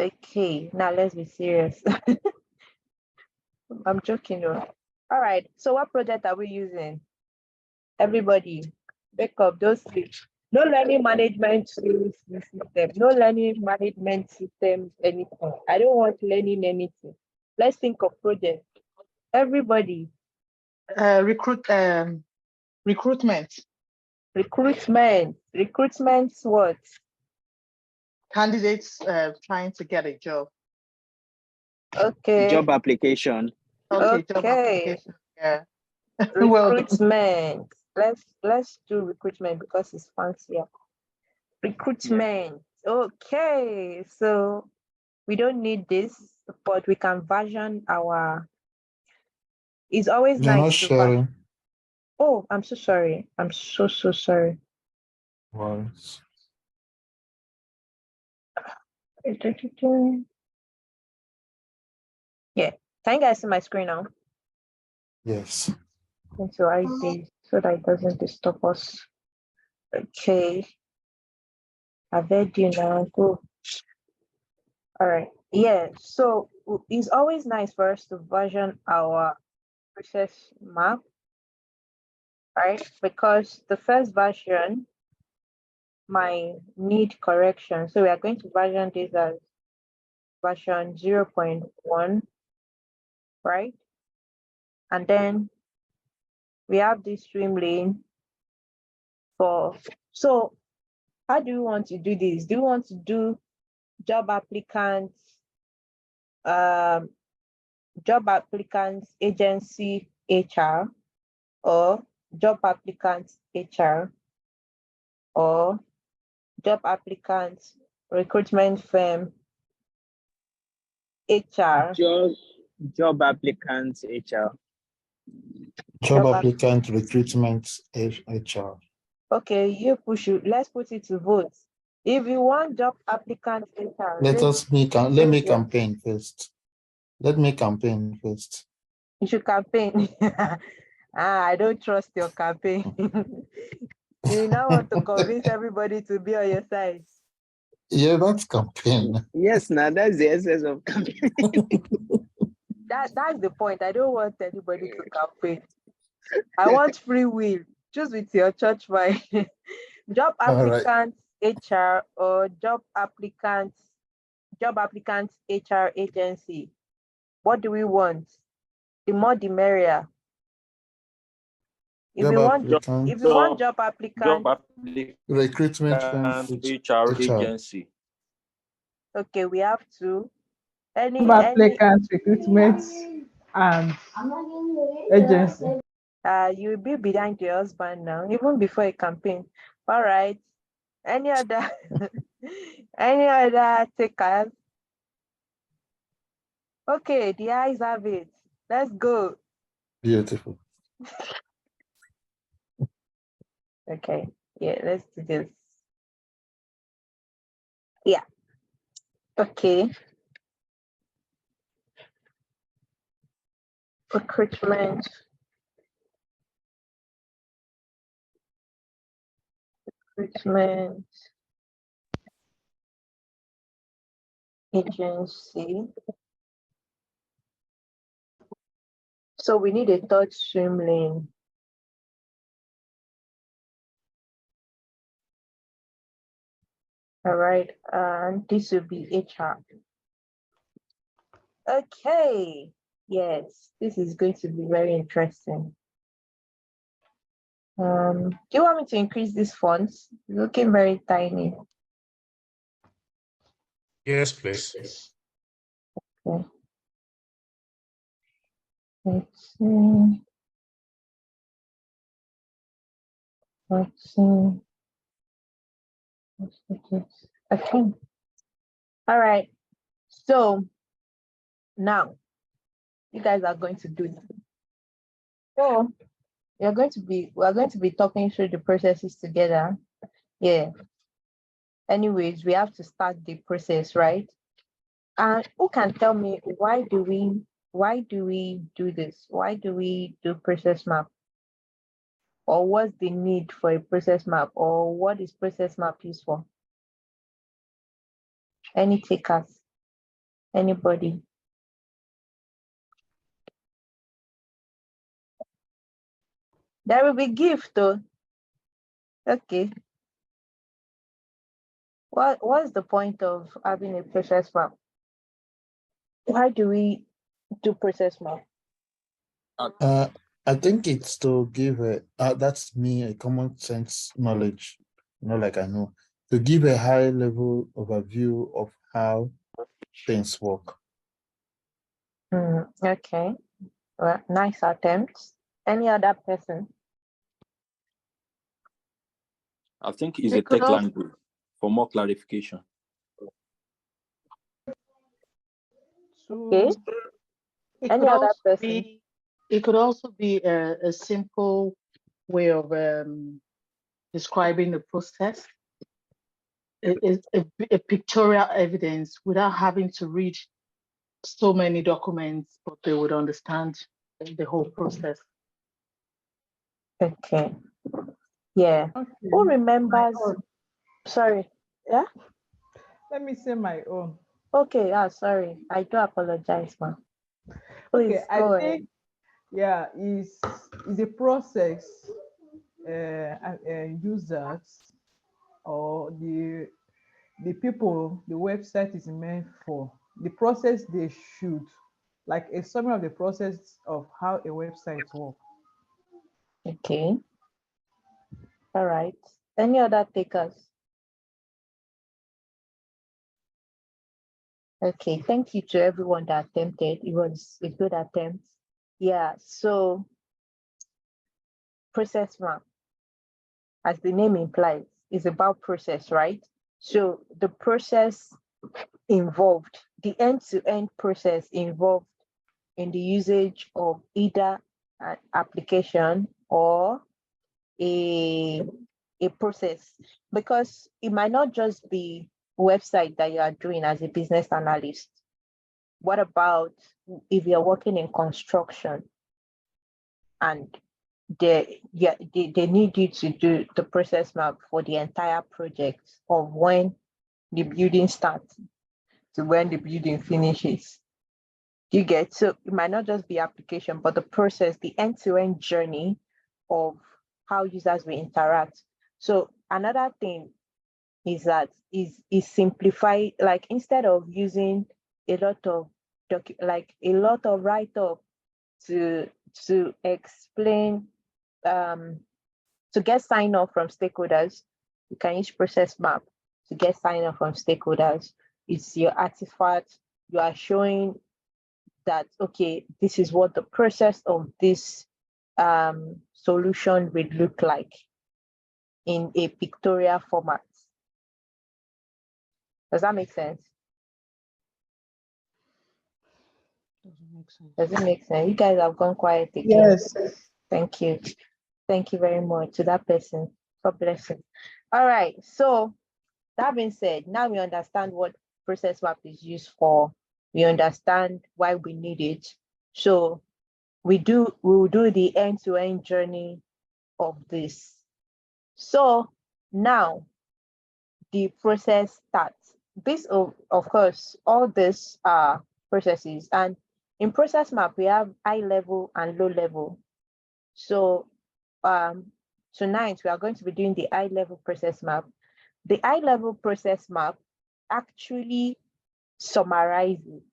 Okay, now let's be serious. I'm joking though. All right, so what project are we using? Everybody, wake up, those three. No learning management system, no learning management system, anything. I don't want learning anything. Let's think of project. Everybody, Recruitment. recruitment what? Candidates trying to get a job. Okay. Job application. Okay, job application. Yeah. Well done. Recruitment. Let's do recruitment because it's fancier. Recruitment. Okay, so we don't need this, but we can version our. It's always You're not nice to. sharing. Oh, I'm so sorry. I'm so sorry. Worries. Yeah. Can you guys see my screen now? Yes. Into ID so that it doesn't disturb us. Okay. I've heard you now. Go. All right. Yeah. So it's always nice for us to version our process map, right? Because the first version might need correction. So we are going to version this as version 0.1, right? And then we have this swim lane for, so how do you want to do this? Do you want to do job applicants agency HR, or job applicants HR, or job applicants recruitment firm HR? Job applicants HR. Job applicant recruitment HR. Okay, you push it. Let's put it to vote. If you want job applicant HR, Let me campaign first. Let me campaign first. You should campaign. I don't trust your campaign. You now want to convince everybody to be on your side. Yeah, that's campaign. Yes, now that's the essence of campaign. That's the point. I don't want anybody to campaign. I want free will. Choose with your church mind. Job applicants HR or job applicants HR agency. What do we want? The more the merrier. If you want job applicant recruitment firm HR agency. Okay, we have to applicant recruitment and agency. You'll be behind your husband now, even before a campaign. All right. Any other any other takers? Okay, the eyes have it. Let's go. Beautiful. Okay, yeah, let's do this. Yeah. Okay. Recruitment. Agency. So we need a third swim lane. All right, and this will be HR. Okay, yes, this is going to be very interesting. Do you want me to increase these fonts? Looking very tiny. Yes, please. Okay. Let's see. Okay. All right. So now you guys are going to do that. So we're going to be talking through the processes together. Yeah. Anyways, we have to start the process, right? And who can tell me why do we do this? Why do we do process map? Or what's the need for a process map? Or what is process map used for? Any takers? Anybody? There will be gift though. Okay. What's the point of having a process map? Why do we do process map? I think it's to give that's me a common sense knowledge, like I know, to give a high level overview of how things work. Okay. Well, nice attempts. Any other person? I think it's It a could tech also, language for more clarification. Okay. it Any could other also person? be, it could also be a simple way of describing the process. A pictorial evidence without having to read so many documents, but they would understand the whole process. Okay. Yeah. Okay. Who My remembers? own. Sorry. Yeah. Let me say my own. Okay. Sorry. I do apologize, ma. Please Okay, I go ahead. think is a process users or the people the website is meant for, the process they should, like a summary of the process of how a website works. Okay. All right. Any other takers? Okay. Thank you to everyone that attempted. It was a good attempt. Yeah. So process map, as the name implies, is about process, right? So the process involved, the end-to-end process involved in the usage of either an application or a process, because it might not just be website that you are doing as a business analyst. What about if you're working in construction and they need you to do the process map for the entire project of when the building starts to when the building finishes? You get, so it might not just be application, but the process, the end-to-end journey of how users will interact. So another thing is that is simplify, like instead of using a lot of write-up to explain, to get sign off from stakeholders, you can use process map to get sign off from stakeholders. It's your artifact. You are showing that, okay, this is what the process of this solution would look like in a pictorial format. Does that make sense? Doesn't make sense. Does it make sense? You guys have gone quiet again. Yes. Thank you. Thank you very much to that person. God bless him. All right. So that being said, now we understand what process map is used for. We understand why we need it. So we will do the end-to-end journey of this. So now the process starts. This, of course, all these are processes, and in process map we have high level and low level. So tonight we are going to be doing the high level process map. The high level process map actually summarizes.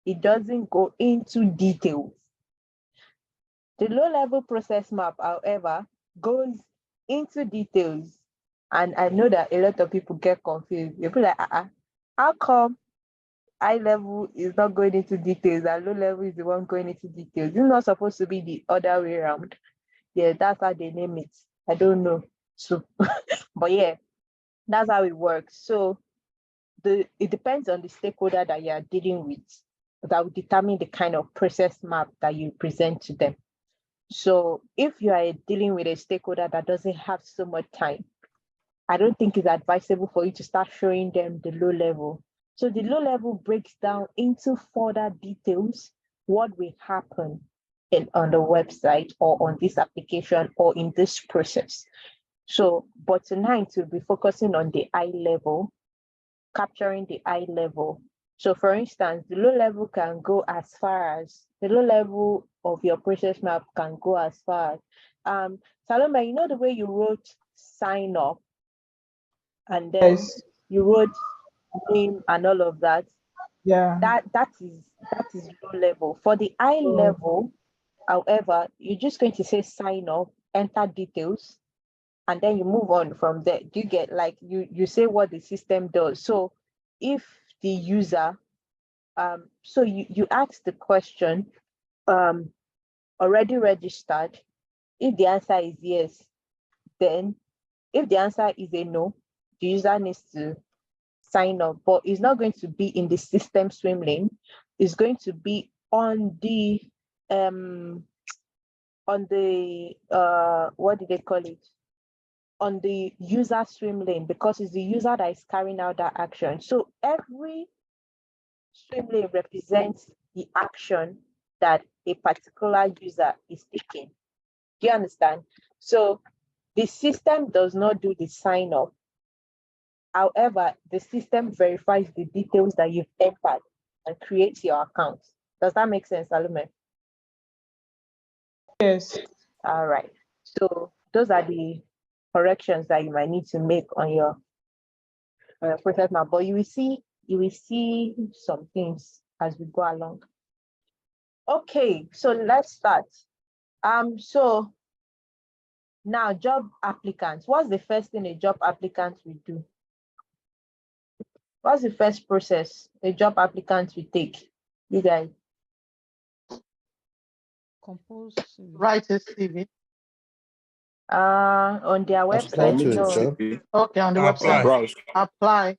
It doesn't go into details. The low level process map, however, goes into details. And I know that a lot of people get confused. They feel like, how come high level is not going into details and low level is the one going into details? It's not supposed to be the other way around. Yeah, that's how they name it. I don't know. So, but yeah, that's how it works. So it depends on the stakeholder that you are dealing with that will determine the kind of process map that you present to them. So if you are dealing with a stakeholder that doesn't have so much time, I don't think it's advisable for you to start showing them the low level. So the low level breaks down into further details, what will happen on the website or on this application or in this process. So, but tonight we'll be focusing on the high level, capturing the high level. So for instance, the low level can go as far as the low level of your process map can go as far as Salome, you know the way you wrote sign up and then Yes. you wrote name and all of that. Yeah. That is low level. For the high level, however, you're just going to say sign up, enter details, and then you move on from there. Do you get, like, you say what the system does? So if the user so you ask the question, already registered. If the answer is yes, then if the answer is a no, the user needs to sign up, but it's not going to be in the system swim lane. It's going to be on the what do they call it? On the user swim lane, because it's the user that is carrying out that action. So every swim lane represents the action that a particular user is taking. Do you understand? So the system does not do the sign up. However, the system verifies the details that you've entered and creates your account. Does that make sense, Salome? Yes. All right. So those are the corrections that you might need to make on your process map. But you will see some things as we go along. Okay, so let's start. So now job applicants. What's the first thing a job applicant will do? What's the first process a job applicant will take? You guys. Compose. Write a CV. On their Apply website, to a no. job, Okay, on the Apply. website. Browse. Apply.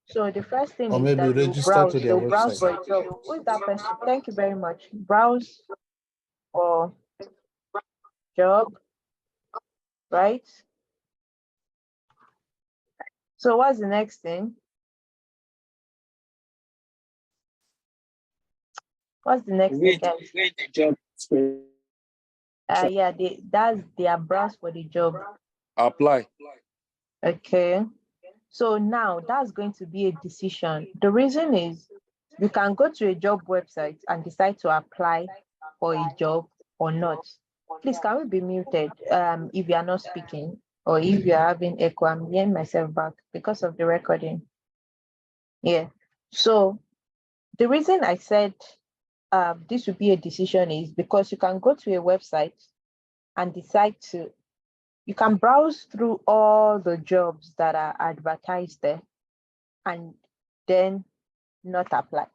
So the first thing or is maybe that register to their they'll browse for website. a job. Who is that person? Thank you very much. Browse for job, right? So what's the next thing? What's the next thing, guys? Read the job description. Yeah, that's their browse for the job. Apply. Okay. So now that's going to be a decision. The reason is you can go to a job website and decide to apply for a job or not. Please, can we be muted if you are not speaking, or if you are having echo? I'm hearing myself back because of the recording. Yeah. So the reason I said this would be a decision is because you can go to a website and decide to, you can browse through all the jobs that are advertised there and then not apply.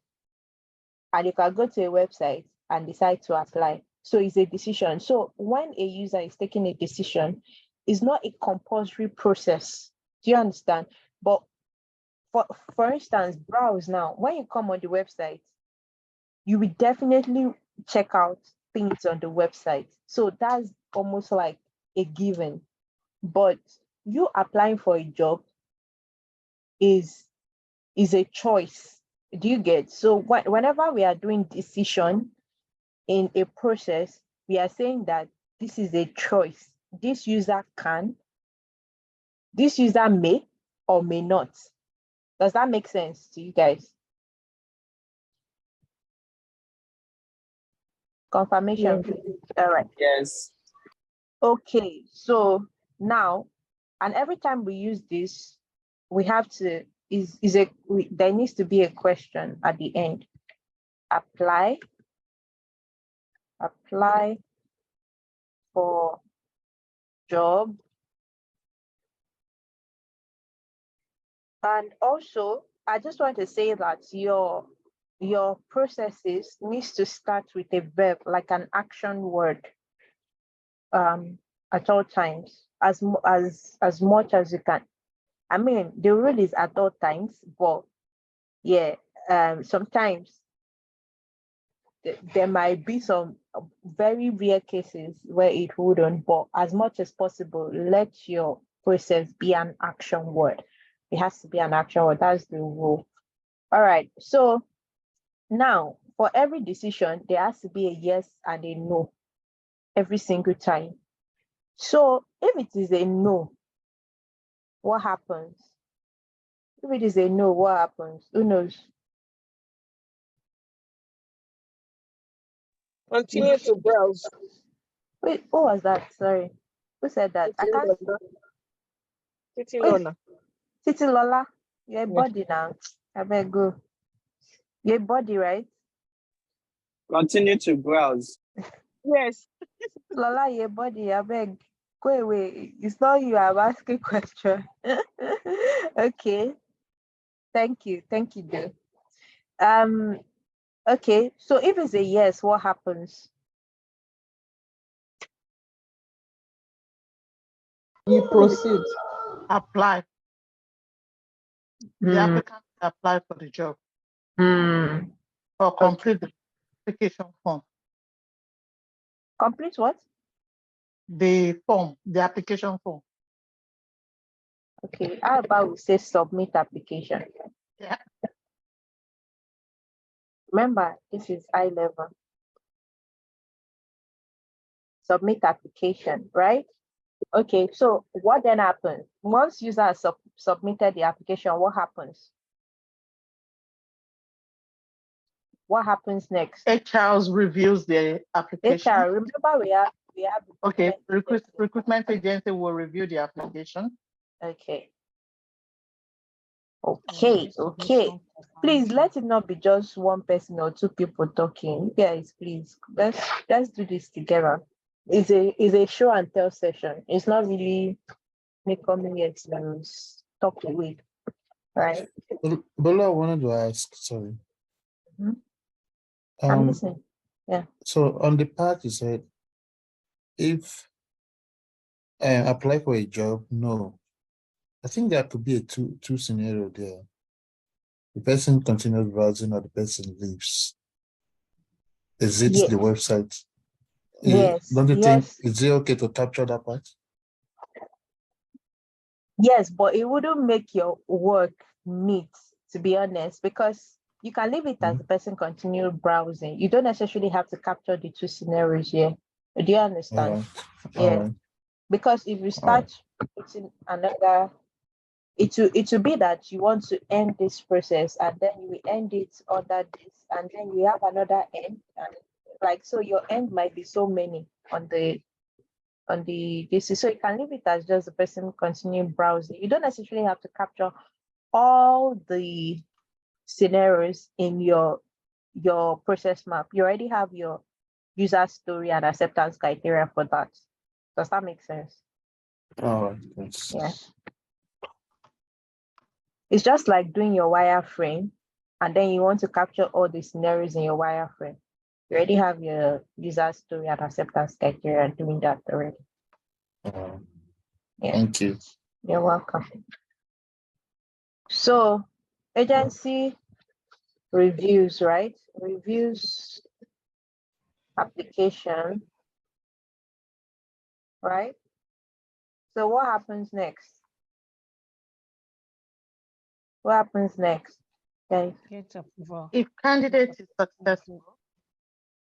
And you can go to a website and decide to apply. So it's a decision. So when a user is taking a decision, it's not a compulsory process. Do you understand? But for instance, browse now. When you come on the website, you will definitely check out things on the website. So that's almost like a given. But you applying for a job is a choice. Do you get? So whenever we are doing decision in a process, we are saying that this is a choice. This user can, this user may or may not. Does that make sense to you guys? Confirmation, please. All right. Yes. Okay, so now, and every time we use this, we have to, there needs to be a question at the end. Apply for job. And also, I just want to say that your processes needs to start with a verb, like an action word, at all times, as much as you can. I mean, the rule is at all times, but yeah, sometimes there might be some very rare cases where it wouldn't, but as much as possible, let your process be an action word. It has to be an action word. That's the rule. All right. So now, for every decision, there has to be a yes and a no every single time. So if it is a no, what happens? If it is a no, what happens? Who knows? Continue to browse. Wait, who was that? Sorry. Who said that? I can't. Titi Wait, Lona. Titi Lola, you're a Yeah. body now. I beg go. You're a body, right? Continue to browse. Yes. Lola, you're a body. I beg. Go away. It's not you. I'm asking question. Okay. Thank you. Thank you, though. Okay. So if it's a yes, what happens? You proceed. Apply. The Hmm. applicant apply for the job Hmm. or complete the application form. Complete what? The form, the application form. Okay. How about we say submit application? Yeah. Remember, this is high level. Submit application, right? Okay, so what then happens? Once user has submitted the application, what happens? What happens next? HR reviews the application. HR, remember we have Okay, recruitment agency. recruitment agency will review the application. Okay. Okay. Please let it not be just one person or two people talking. Guys, please let's do this together. It's a show and tell session. It's not really make coming here to talk away, right? Bola, I wanted to ask, sorry. Mhm. I'm Um, listening. so on the part you said, if apply for a job, no. I think there could be a two scenario there. The person continues browsing or the person leaves, exits Yes. the website. Yes. Don't you think Yes. is it okay to capture that part? Yes, but it wouldn't make your work neat, to be honest, because you can leave it as the person continue browsing. You don't necessarily have to capture the two scenarios here. Do you understand? Alright. Yeah. Alright. Because if you start putting another, it will be that you want to end this process and then you will end it under this, and then you have another end, and like so your end might be so many on the this is, so you can leave it as just the person continue browsing. You don't necessarily have to capture all the scenarios in your process map. You already have your user story and acceptance criteria for that. Does that make sense? Alright. Thanks. Yeah. It's just like doing your wireframe and then you want to capture all the scenarios in your wireframe. You already have your user story and acceptance criteria doing that already. Yeah. Thank you. You're welcome. So agency reviews, right? Reviews application, right? So what happens next? What happens next? Okay. Get approval. If candidate is successful,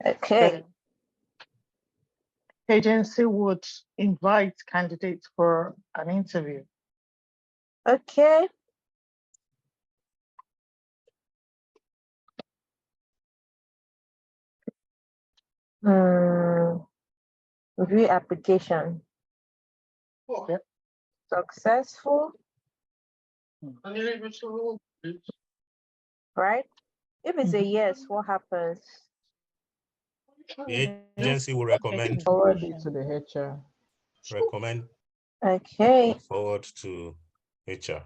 Okay. the agency would invite candidates for an interview. Okay. Review application. Okay. Successful, right? If it's a yes, what happens? The agency will recommend Forward it to the HR. Okay. forward to HR.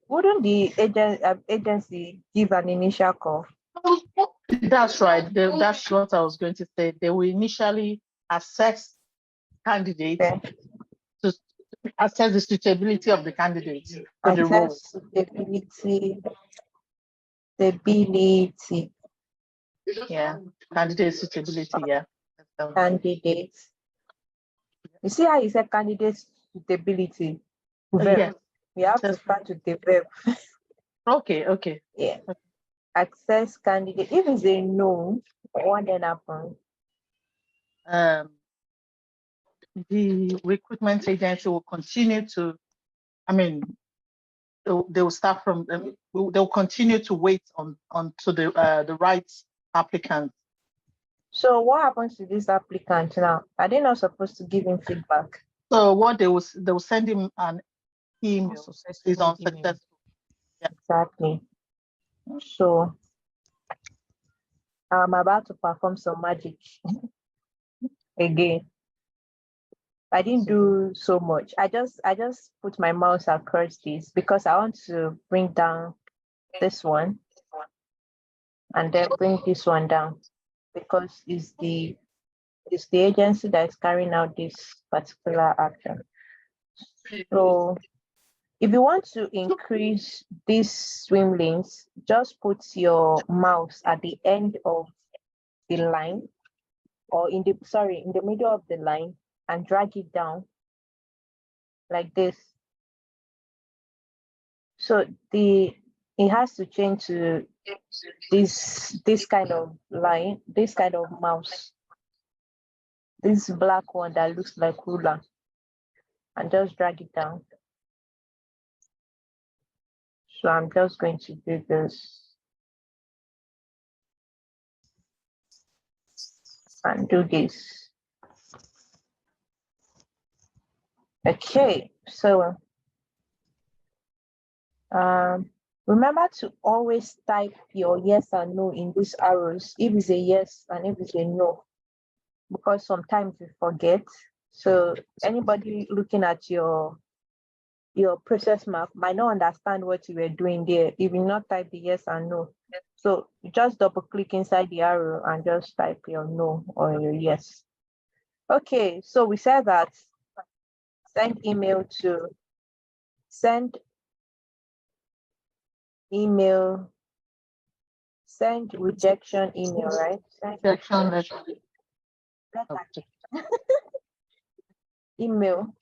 Wouldn't the agency give an initial call? That's right. That's what I was going to say. They will initially assess candidates Okay. to assess the suitability of the candidates for the role. Assess suitability. Stability. Yeah, candidate suitability. Yeah. Candidates. You see how you said candidate suitability? Verb. Yes. We have to start with the verb. Okay. Yeah. Access candidate. If it's a no, what then happens? The recruitment agency will continue to, they will start from, they'll continue to wait on to the right applicant So what happens to this applicant now? Are they not supposed to give him feedback? So what they will send him an email. Is Unsuccessful email. unsuccessful. Exactly. So I'm about to perform some magic again. I didn't do so much. I just put my mouse across this because I want to bring down this one and then bring this one down because it's the agency that is carrying out this particular action. So if you want to increase these swim lanes, just put your mouse at the end of the line or in the middle of the line and drag it down like this. So it has to change to this kind of line, this kind of mouse, this black one that looks like ruler, and just drag it down. So I'm just going to do this and do this. Okay, so remember to always type your yes and no in these arrows if it's a yes and if it's a no, because sometimes you forget. So anybody looking at your process map might not understand what you were doing there if you not type the yes and no. So you just double click inside the arrow and just type your no or your yes. Okay, so we said that send rejection email, right? Rejection letter. Email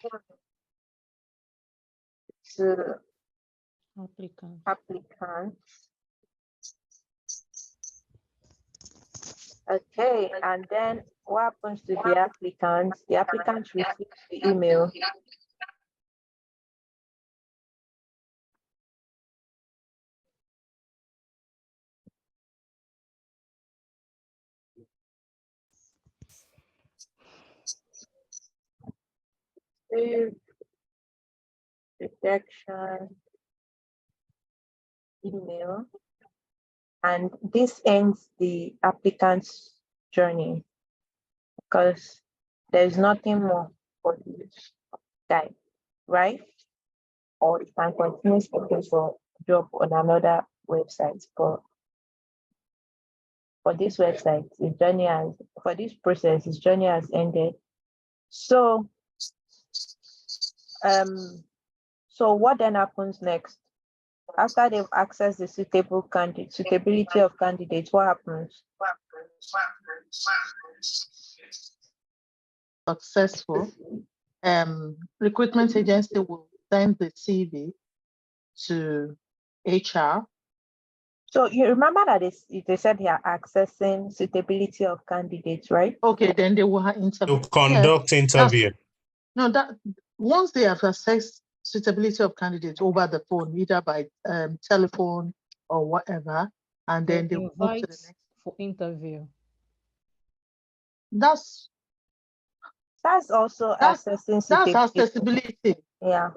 to applicants. Okay, and then what happens to the applicants? The applicants receive the email. Receive rejection email, and this ends the applicant's journey because there's nothing more for this guy, right? Or you can continue looking for job on another website. But for this website, for this process, his journey has ended. So so what then happens next? After they've accessed the suitability of candidates, what happens? Successful. Recruitment agency will send the CV to HR. So you remember that they said they are accessing suitability of candidates, right? Okay, then they will interview. To conduct interview. No, that once they have assessed suitability of candidates over the phone, either by telephone or whatever, and then they will move to the next for interview. That's also assessing that's suitability. accessibility. Yeah.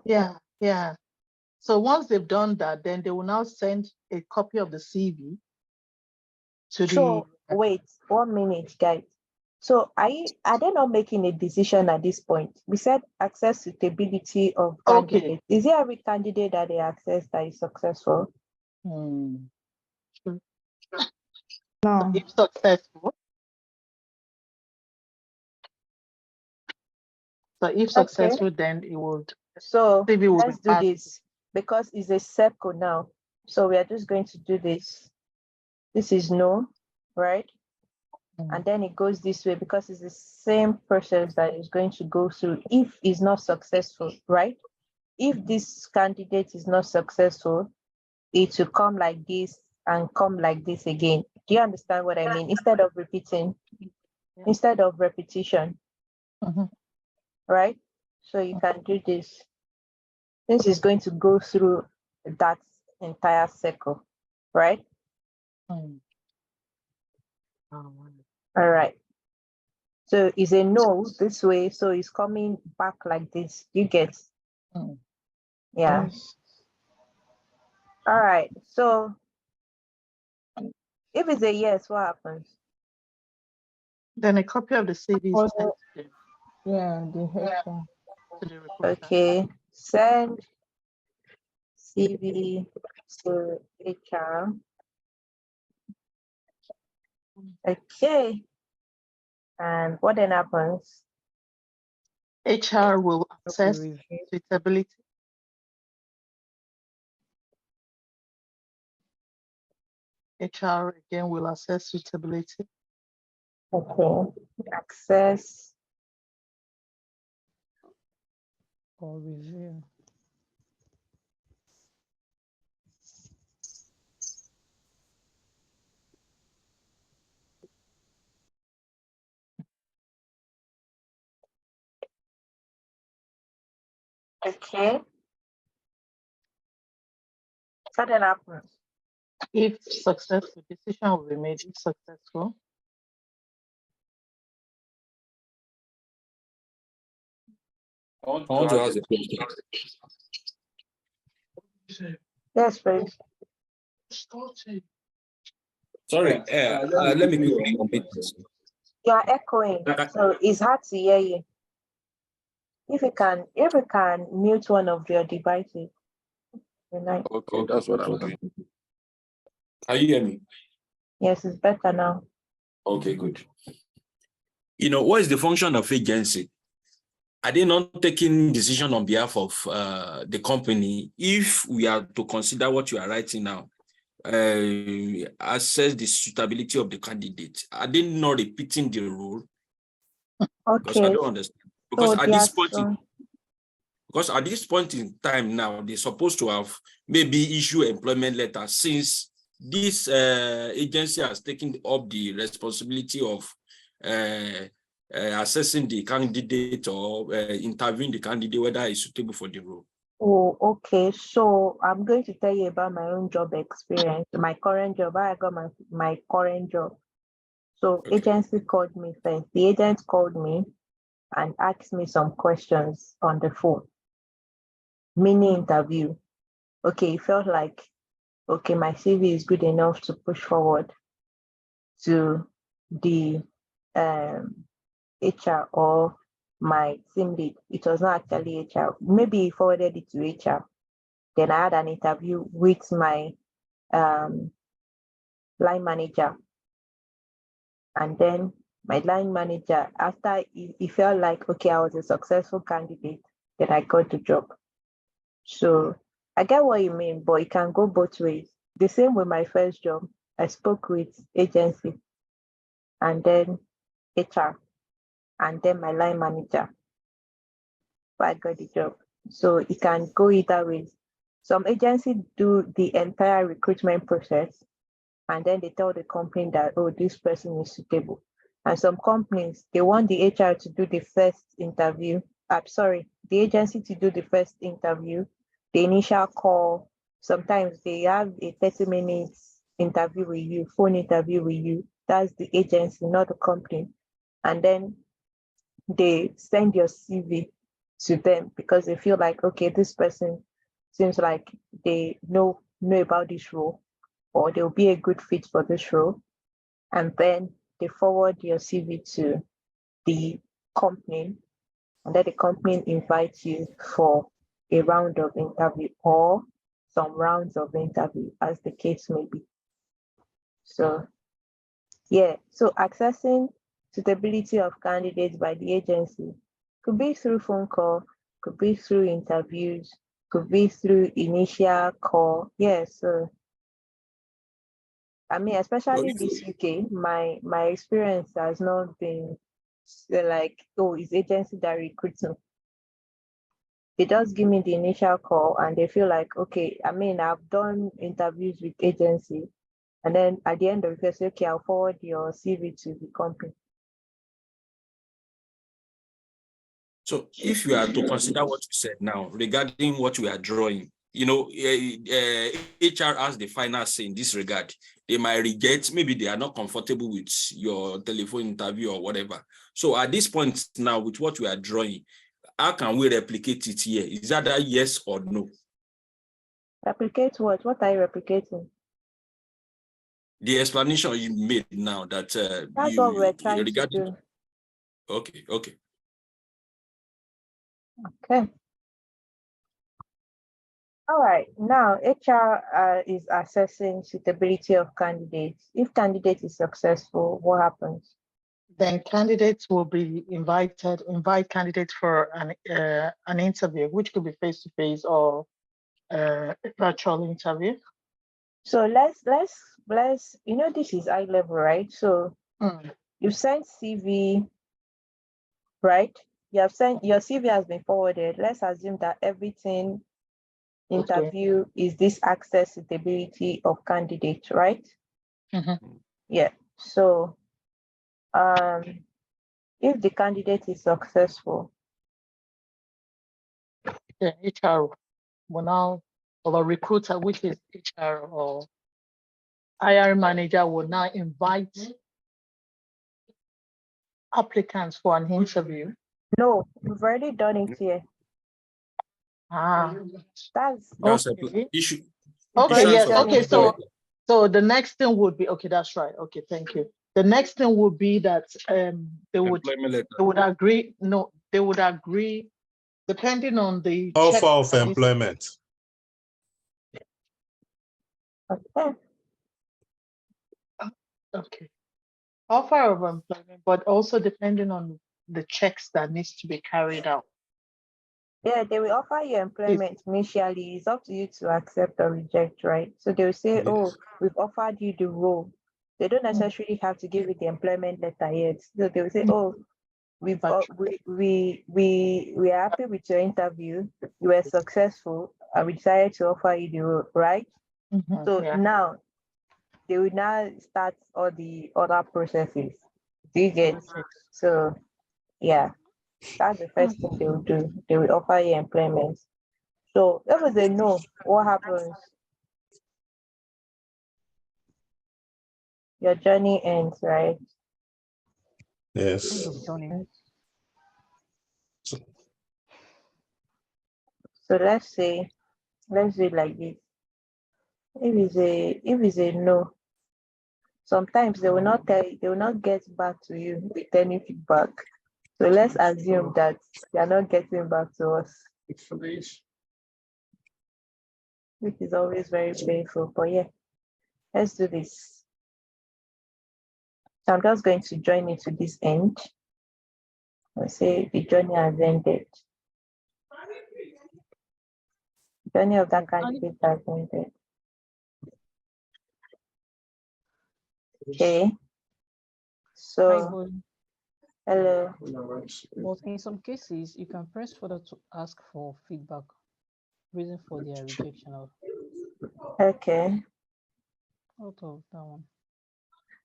Yeah. So once they've done that, then they will now send a copy of the CV to So wait 1 minute, guys. So are they not making a decision at this point? We said access suitability of candidates. Okay. Is it every candidate that they access that is successful? No. No. If successful. So if successful, then it would. So CV will let's be do this because it's a circle now. So we are just going to do this. This is no, right? And then it goes this way because it's the same process that is going to go through if it's not successful, right? If this candidate is not successful, it will come like this and come like this again. Do you understand what I mean? Instead of repetition, right? So you can do this. This is going to go through that entire circle, right? All right. So it's a no this way, so it's coming back like this. You get? Mm. Yeah. Yes. All right. So if it's a yes, what happens? Then a copy of the CV is For sent the HR. to the recruiter. Okay. Send CV to HR. Okay. And what then happens? HR will We assess review. suitability. HR again will assess suitability. Okay. Access. Or review. Okay. What then happens? If successful, decision will be made. If successful, I want to ask a question. Yes, please. Sorry, let me quickly complete this. You are echoing, so it's hard to hear you. If you can mute one of your devices. Nice. Okay, that's what I'm doing. Can you hear me? Yes, it's better now. Okay, good. What is the function of agency? Are they not taking decision on behalf of the company? If we are to consider what you are writing now, assess the suitability of the candidate, are they not repeating the role? Because I Okay. don't understand. Because So at there are this point, some. because at this point in time now, they're supposed to have maybe issue employment letter, since this agency has taken up the responsibility of assessing the candidate or interviewing the candidate whether he's suitable for the role. Oh, okay. So I'm going to tell you about my own job experience, my current job. How I got my current job. So Okay. agency called me first. The agent called me and asked me some questions on the phone. Mini interview. Okay, it felt like, okay, my CV is good enough to push forward to the HR or my team lead. It was not actually HR. Maybe he forwarded it to HR. Then I had an interview with my line manager. And then my line manager, after he felt like, okay, I was a successful candidate, then I got the job. So I get what you mean, but it can go both ways. The same with my first job, I spoke with agency and then HR and then my line manager. But I got the job. So it can go either way. Some agencies do the entire recruitment process and then they tell the company that, oh, this person is suitable. And some companies, they want the HR to do the first interview. The agency to do the first interview, the initial call. Sometimes they have a 30 minutes interview with you, phone interview with you. That's the agency, not the company. And then they send your CV to them because they feel like, okay, this person seems like they know about this role or they'll be a good fit for this role. And then they forward your CV to the company, and then the company invites you for a round of interview or some rounds of interview, as the case may be. So, yeah, so accessing suitability of candidates by the agency could be through phone call, could be through interviews, could be through initial call. Yeah, so I mean, especially this UK, my experience has not been like, oh, it's agency that recruits me. They just give me the initial call and they feel like, okay, I mean, I've done interviews with agency, and then at the end of it, they say, okay, I'll forward your CV to the company. So if you are to consider what you said now regarding what we are drawing, HR has the final say in this regard. they might reject, maybe they are not comfortable with your telephone interview or whatever. So at this point now, with what we are drawing, how can we replicate it here? Is that a yes or no? Replicate what? What are you replicating? The explanation you made now that That's what we're trying to do. Okay. Okay. All right. Now, HR is assessing suitability of candidates. If candidate is successful, what happens? Then candidates will be invite candidates for an interview, which could be face-to-face or a virtual interview. So let's this is high level, right? So you send CV, right? You have sent your CV has been forwarded. Let's assume that everything interview is this accessibility of candidate, right? Yeah. So if the candidate is successful, the HR will now, or a recruiter, which is HR or IR manager, will now invite applicants for an interview. No, we've already done it here. That's okay. Issue. Okay, yes. Okay, so the next thing would be, okay, that's right. Okay, thank you. The next thing would be that they would agree. No, they would agree depending on the offer of employment. Okay. Offer of employment, but also depending on the checks that needs to be carried out. Yeah, they will offer you employment initially. It's up to you to accept or reject, right? So they will say, yes, oh, we've offered you the role. They don't necessarily have to give you the employment letter yet. So they will say, oh, we are happy with your interview. You were successful, and we decided to offer you the role, right? So now they will now start all the other processes. Do you get? So yeah. That's the first thing they will do. They will offer you employment. So if they know what happens, your journey ends, right? Yes. So let's do it like this. If it's a no, sometimes they will not get back to you with any feedback. So let's assume that they are not getting back to us, which is always very painful. But yeah, let's do this. So I'm just going to join it to this end. Let's say the journey has ended. The journey of that candidate has ended. Okay. So hello. But in some cases, you can press further to ask for feedback, reason for their rejection of. Okay. Out of that one.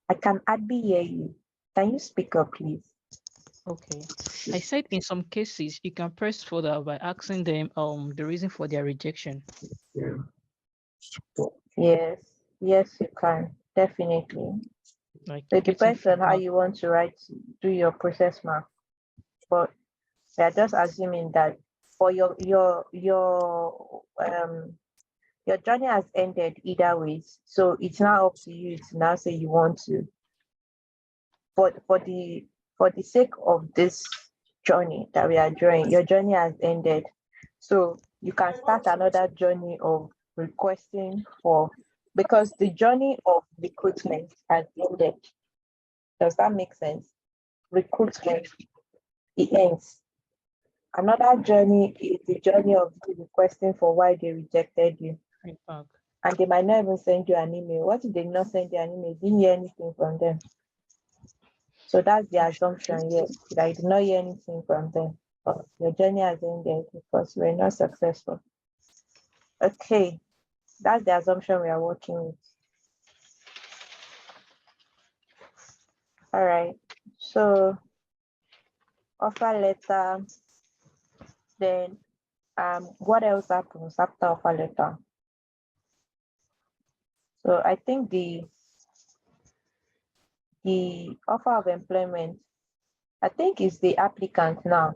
I can hardly hear you. Can you speak up, please? Okay. I said in some cases, you can press further by asking them the reason for their rejection. Yes, you can, definitely. Like it depends on how you want to do your process map. But we are just assuming that for your journey has ended either ways. So it's now up to you to now say you want to. But for the sake of this journey that we are drawing, your journey has ended. So you can start another journey of requesting for, because the journey of recruitment has ended. Does that make sense? Recruitment, it ends. Another journey is the journey of requesting for why they rejected you. Feedback. And they might not even send you an email. What if they not send you an email? Didn't hear anything from them. So that's the assumption here, that I did not hear anything from them. But your journey has ended because we're not successful. Okay, that's the assumption we are working with. All right, so offer letter, then what else happens after offer letter? So I think the the offer of employment, I think it's the applicant now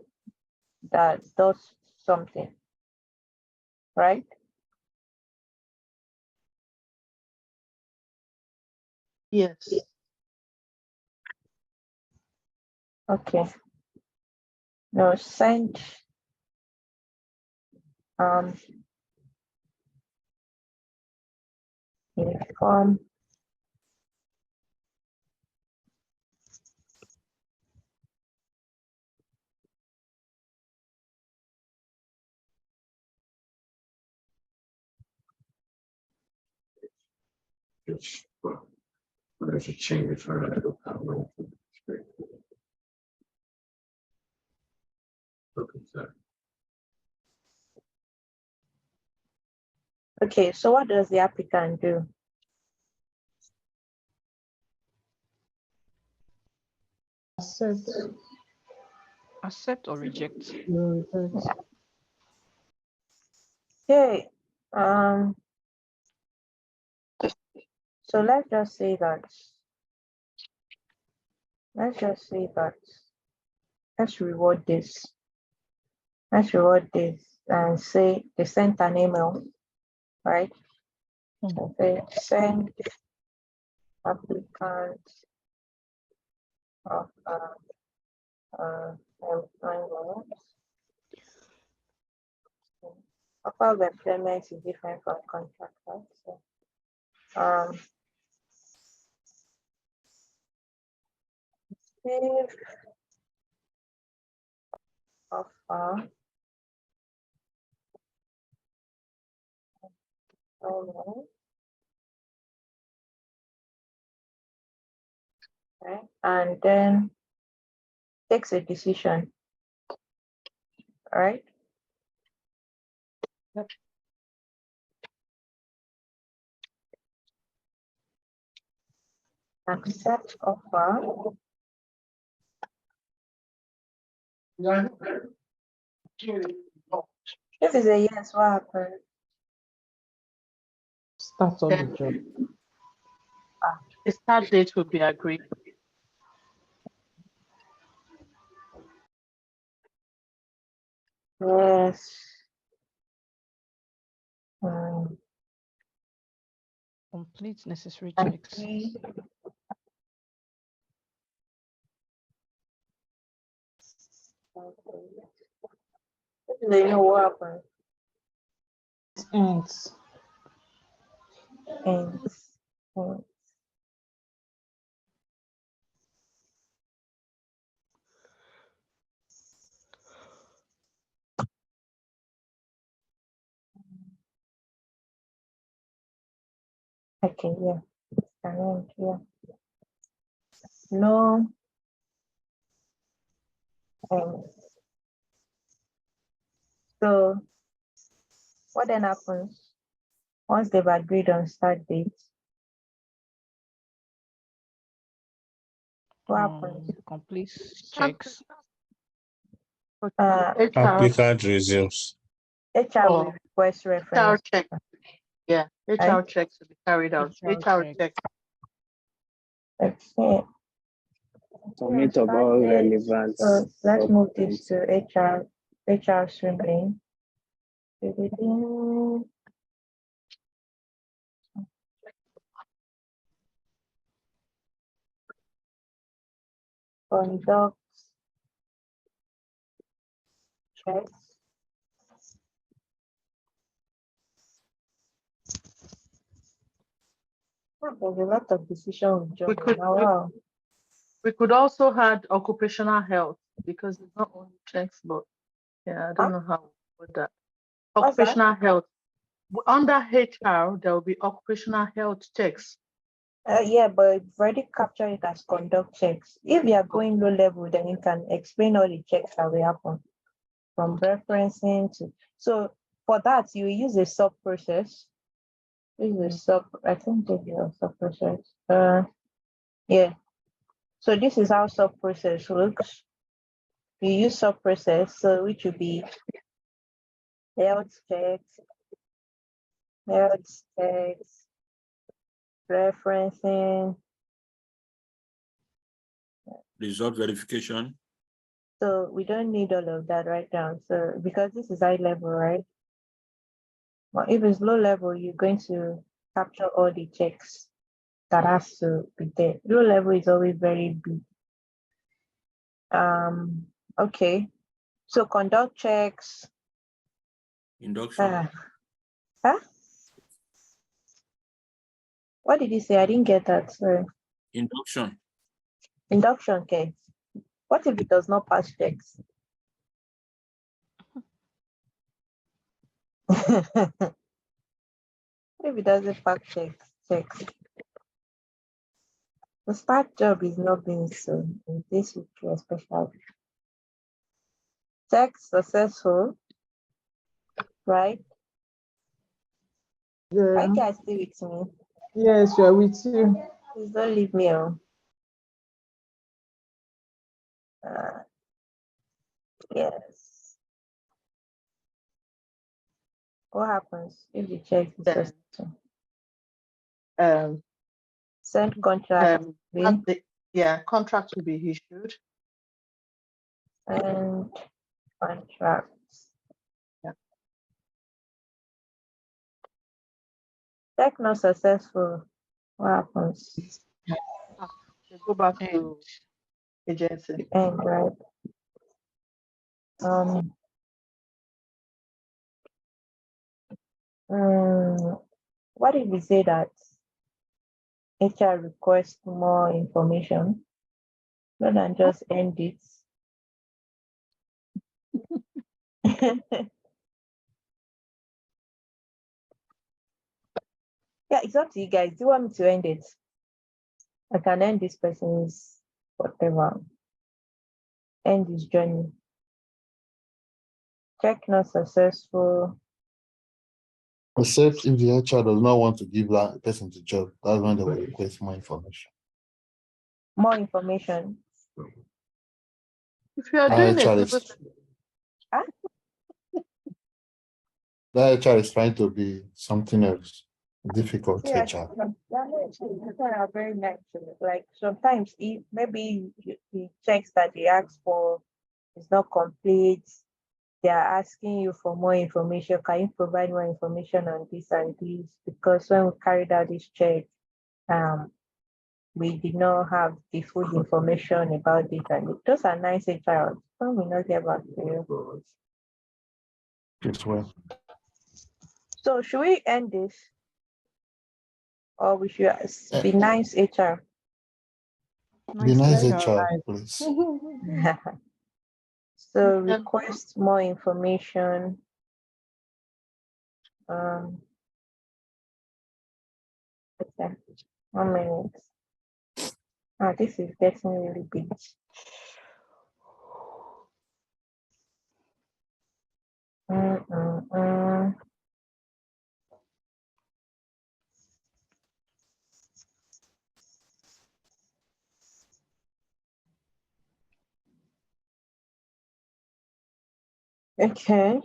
that does something, right? Yes. Okay. No, send inform There's a change for that. Okay, so what does the applicant do? Accept or reject. Okay. So let's just say that let's reward this. Let's reward this and say they sent an email, right? So say send applicant of employment. Offer of employment is different from contract, right? So receive offer employment, right? And then takes a decision, right? Yep. Accept offer. If it's a yes, what happens? Start on the Then job. the start date will be agreed. Yes. Complete necessary checks. Agree. They know what happens. Ends. Ends. Okay, yeah. And then here. No. So what then happens once they've agreed on start date? What happens? Complete checks. Applicant resumes. HR will request reference. HR check. Yeah, HR checks to be carried out. HR check. Okay. Submit of all relevant. So let's move this to HR swim lane. Conduct checks. There's a lot of decision with job now. We could also add occupational health because it's not only checks, but yeah, I don't know how to put that. Occupational health. Under HR, there will be occupational health checks. Yeah, but you've already captured it as conduct checks. If you are going low level, then you can explain all the checks that will happen from referencing to. So for that, you use a sub process. I think this is a sub process. Yeah. So this is how sub process looks. You use sub process, so which will be health checks, referencing, Result verification. So we don't need all of that right now. So because this is high level, right? But if it's low level, you're going to capture all the checks that has to be there. Low level is always very big. Okay. So conduct checks. Induction. Huh? What did you say? I didn't get that. Sorry. Induction. Induction, okay. What if it does not pass checks? What if it doesn't pass checks? The start job is not being soon in this week, especially. Check successful, right? Are you guys still with me? Yes, we are with you. Please don't leave me on. Yes. What happens if the check is Then, successful? Send contract. Contract will be issued. And contracts. Yeah. Check not successful. What happens? They go back to agency. And right. What if we say that HR requests more information rather than just end it? Yeah, it's up to you guys. Do you want me to end it? I can end this person's whatever. End this journey. Check not successful. Except if the HR does not want to give that person the job, that's when they will request more information. More information. If you are doing it, that HR is trying to be something else. Difficult Yeah, HR. are very natural. Like sometimes, if maybe the checks that they ask for is not complete, they are asking you for more information. Can you provide more information on this and this? Because when we carried out this check, we did not have the full information about it, and those are nice HR. Some will not get back to you. Yes, well. So should we end this? Or we should be nice HR? Be nice HR. HR, please. So request more information. Okay, 1 minute. This is getting really big. Okay.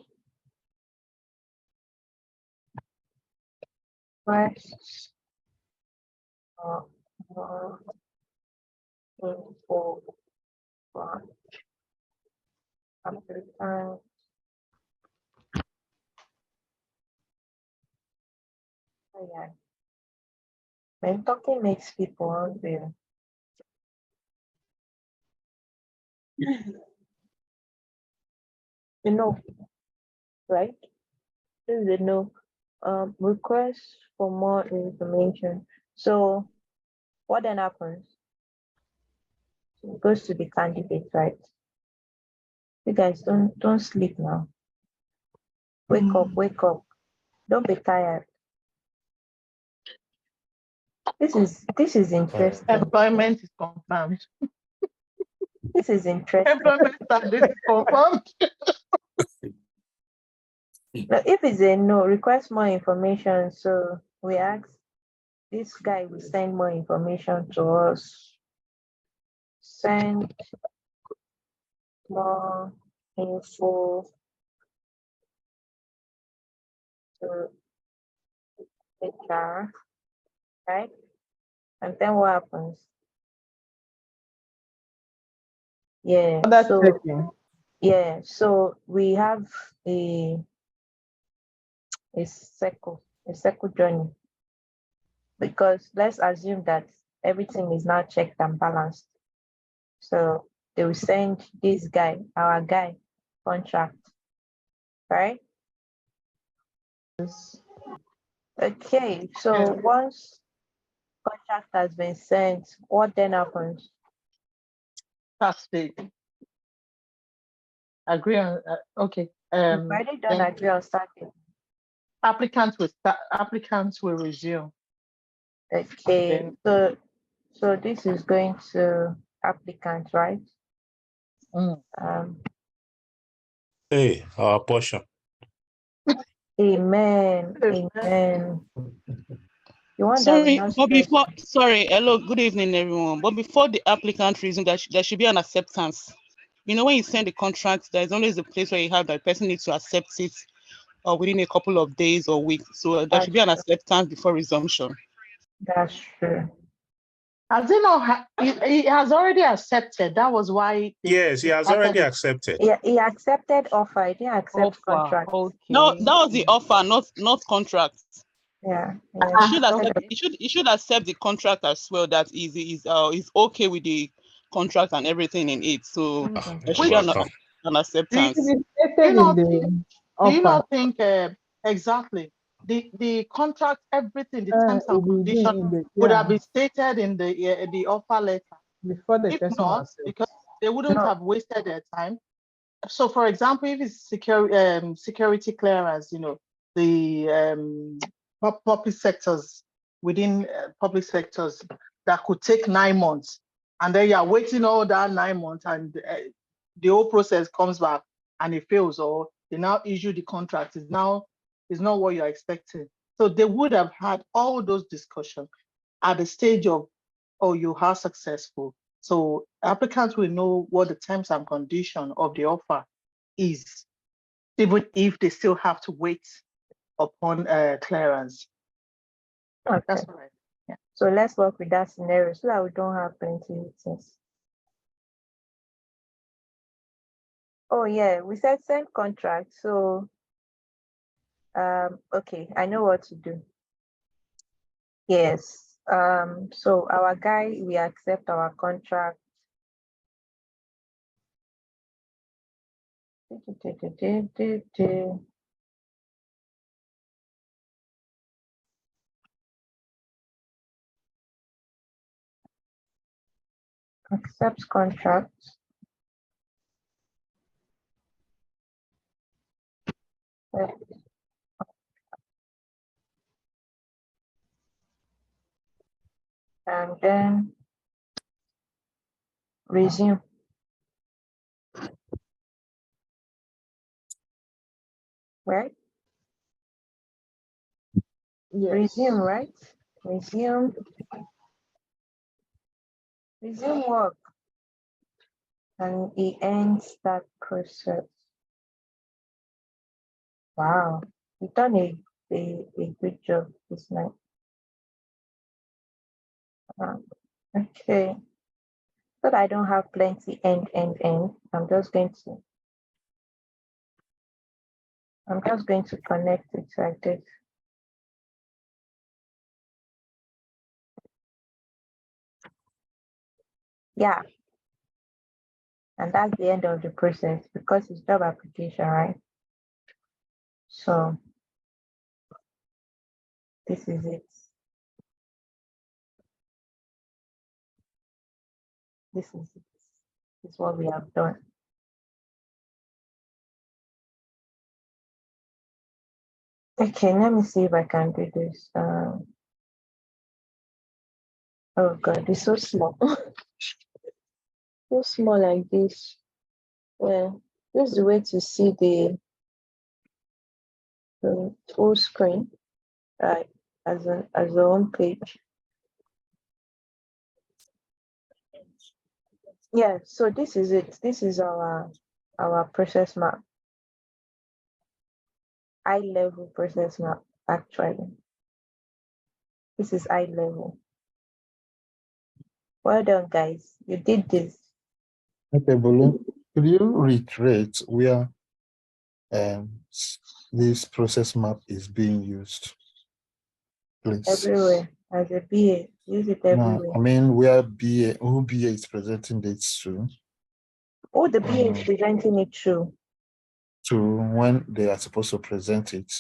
Request more info from applicant. Oh yeah. When talking makes people hungry. You know, right? This is a no. Request for more information. So what then happens? It goes to the candidate, right? You guys don't sleep now. Wake up, wake up. Don't be tired. This is interesting. Employment is confirmed. This is interesting. Employment status is confirmed. Now, if it's a no, request more information. So we ask this guy will send more information to us. Send more info to HR, right? And then what happens? Yeah. That's So checking. yeah. So we have a circle journey, because let's assume that everything is now checked and balanced. So they will send this guy, our guy, contract, right? Yes. Okay, so Yeah. once contract has been sent, what then happens? That's the agree on. Okay. Provided don't Then agree on starting. applicants will resume. Okay, Then so this is going to applicant, right? mm, Hey, our portion. Amen, amen. The one that will Sorry, not but stress. hello, good evening, everyone. But before the applicant resume, there should be an acceptance. You know, when you send the contract, there's always a place where you have that person needs to accept it within a couple of days or weeks. So there should be an acceptance before resumption. That's true. has he not? He has already accepted. That was why. Yes, he has already accepted. Yeah, he accepted offer. He didn't accept contract. Okay. No, that was the offer, not contract. Yeah, You should accept the contract as well. That is okay with the contract and everything in it. So there should be an acceptance. It is stated in the Do you offer. not think exactly the contract, everything, the terms It and will be in conditions the would have been stated in the offer letter? before the If person not, accepts. because they wouldn't have wasted their time. So, for example, if it's security clearance, you know, the public sectors, within public sectors, that could take 9 months, and then you're waiting all that 9 months, and the whole process comes back and it fails, or they now issue the contract, is not what you're expecting. So they would have had all those discussions at the stage of, oh, you are successful. So applicants will know what the terms and conditions of the offer is, even if they still have to wait upon clearance. Okay. That's right. Yeah. So let's work with that scenario so that we don't have plenty of things. Oh yeah, we said send contract. So okay, I know what to do. Yes. So our guy, we accept our contract. Accepts contract. And then resume. Right? Yes. Resume, right? Resume work. And he ends that process. Wow. You've done a good job this night. Okay. But I don't have plenty end. I'm just going to connect it like this. Yeah. And that's the end of the process because it's job application, right? So this is it. This is it. This is what we have done. Okay, let me see if I can do this. Oh God, it's so small. So small like this. Well, this is the way to see the full screen, right? As a home page. Yeah, so this is it. This is our process map. High level process map, actually. This is high level. Well done, guys. You did this. Okay, Bulu, could you reiterate where this process map is being used, please? Everywhere. As a BA, use it No, everywhere. I mean where who BA is presenting this to. Oh, the BA is presenting it true. To when they are supposed to present it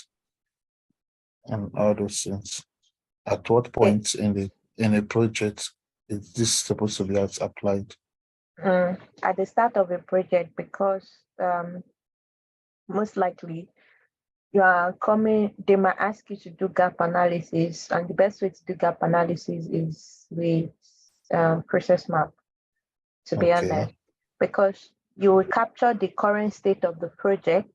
and all those things. At what point in a project is this supposed to be applied? At the start of a project, because most likely you are coming, they might ask you to do gap analysis, and the best way to do gap analysis is with process map, to be honest, because you will capture the current state of the project.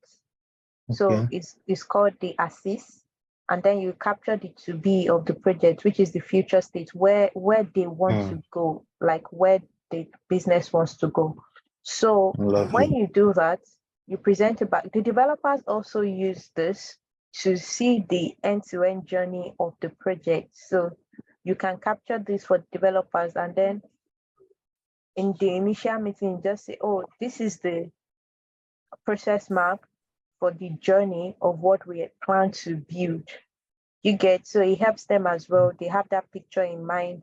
So it's called the assist, and then you capture the to be of the project, which is the future state, where they want to go, like where the business wants to go. So when you do that, you present it back. The developers also use this to see the end-to-end journey of the project. So you can capture this for developers, and then in the initial meeting, just say, oh, this is the process map for the journey of what we plan to build. You get, so it helps them as well. They have that picture in mind,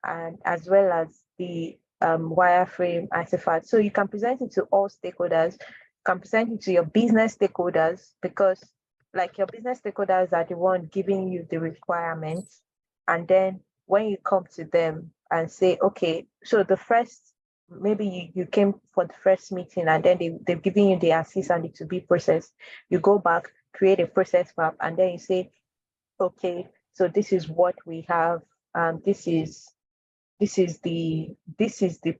and as well as the wireframe artifact. So you can present it to all stakeholders. You can present it to your business stakeholders, because like your business stakeholders are the one giving you the requirements. And then when you come to them and say, okay, so the first, maybe you came for the first meeting, and then they've given you the assist and the to be process. You go back, create a process map, and then you say, okay, so this is what we have. This is the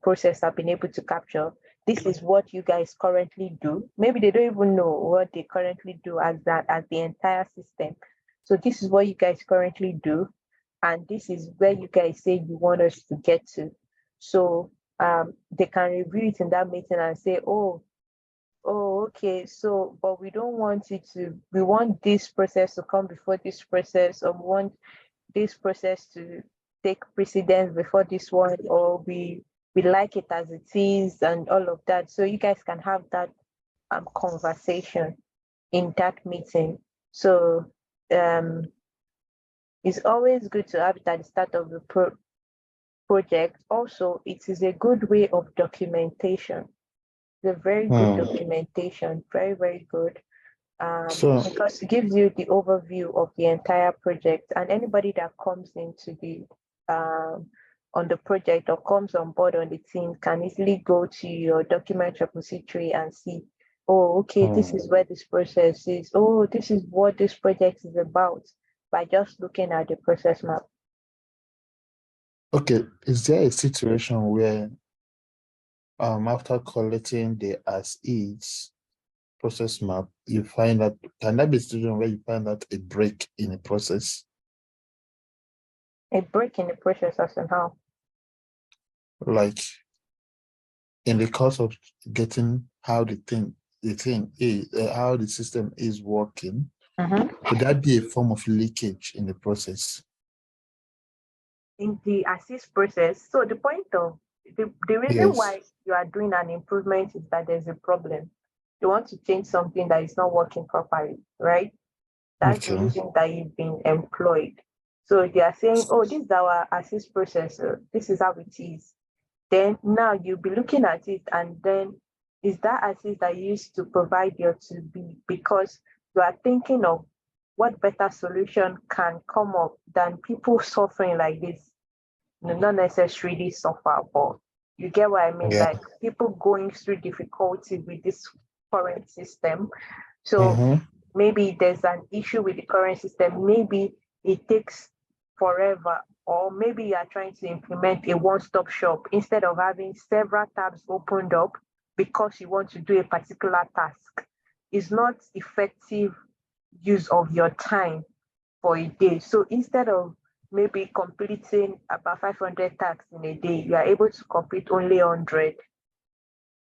process I've been able to capture. This is what you guys currently do. Maybe they don't even know what they currently do as the entire system. So this is what you guys currently do, and this is where you guys say you want us to get to. So they can review it in that meeting and say, oh, okay, so but we don't want it to, we want this process to come before this process, or we want this process to take precedence before this one, or we like it as it is, and all of that. So you guys can have that conversation in that meeting. So it's always good to have it at the start of the project. Also, it is a good way of documentation. It's a very good documentation, very, very good. Because it gives you the overview of the entire project, and anybody that comes into the on the project or comes on board on the team can easily go to your document repository and see, oh, okay, this is where this process is. Oh, this is what this project is about, by just looking at the process map. Okay, is there a situation where after collecting the as is process map, you find that, can that be a situation where you find out a break in the process? A break in the process, as in how? Like in the course of getting how the thing is, how the system is working, could that be a form of leakage in the process? In the assist process, so the point of the reason why you are doing an improvement is that there's a problem. You want to change something that is not working properly, right? That's the reason that you've been employed. So they are saying, oh, this is our assist process. This is how it is. Then now you'll be looking at it, and then is that assist that you used to provide your to be, because you are thinking of what better solution can come up than people suffering like this. Not necessarily suffer, but you get what I mean? Like people going through difficulty with this current system. So maybe there's an issue with the current system. Maybe it takes forever, or maybe you are trying to implement a one-stop shop instead of having several tabs opened up because you want to do a particular task. It's not effective use of your time for a day. So instead of maybe completing about 500 tasks in a day, you are able to complete only 100.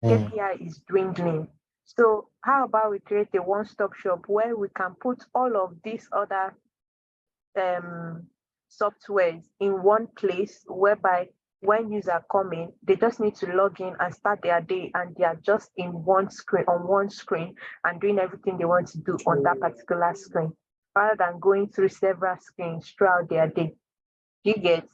KPI is dwindling. So how about we create a one-stop shop where we can put all of these other softwares in one place, whereby when users come in, they just need to log in and start their day, and they are just in one screen, on one screen, and doing everything they want to do on that particular screen, rather than going through several screens throughout their day. You get?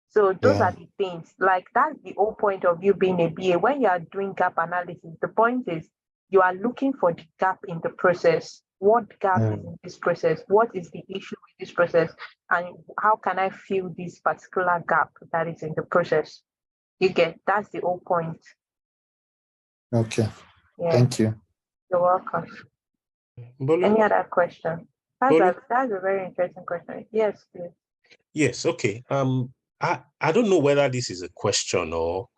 So those Yeah. are the things. Like, that's the whole point of you being a BA. When you are doing gap analysis, the point is you are looking for the gap in the process. What gap is in this process? What is the issue with this process? And how can I fill this particular gap that is in the process? You get? That's the whole point. Okay. Yeah. Thank you. You're welcome. Bolu, Any other question? That's Bolu? that's a very interesting question. Yes, please. Yes, okay. I don't know whether this is a question or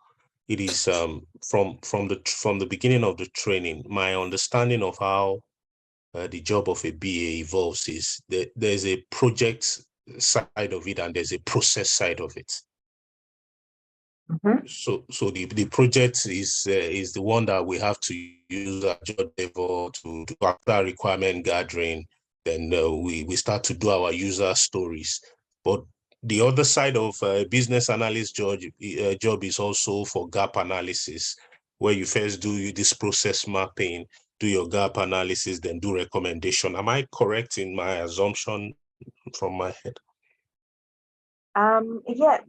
it is from the beginning of the training. My understanding of how the job of a BA evolves is that there's a project side of it and there's a process side of it. So the project is the one that we have to use at job level to do after requirement gathering. Then we start to do our user stories. But the other side of business analyst job is also for gap analysis, where you first do this process mapping, do your gap analysis, then do recommendation. Am I correct in my assumption from my head? Yeah.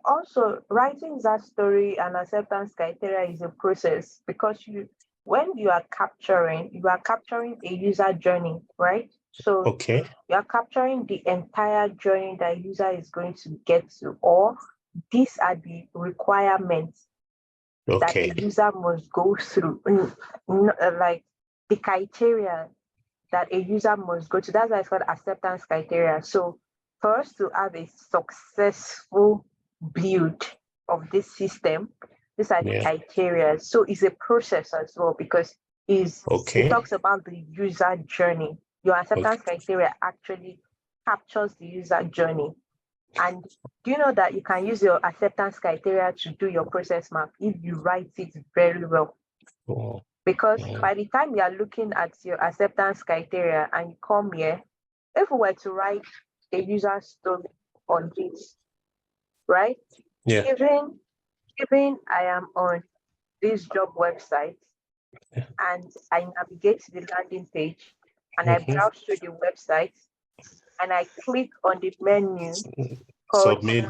Also, writing that story and acceptance criteria is a process, because when you are capturing a user journey, right? So okay, you are capturing the entire journey that user is going to get to, or these are the requirements that a user must go through, like the criteria that a user must go to. That's why it's called acceptance criteria. So for us to have a successful build of this system, these are the criteria. So it's a process as well, because it talks about the user journey. Your acceptance criteria actually captures the user journey. And do you know that you can use your acceptance criteria to do your process map if you write it very well? Because by the time you are looking at your acceptance criteria and you come here, if we were to write a user story on this, right? Yeah. Even I am on this job website and I navigate to the landing page and I browse through the website and I click on the menu called Submit.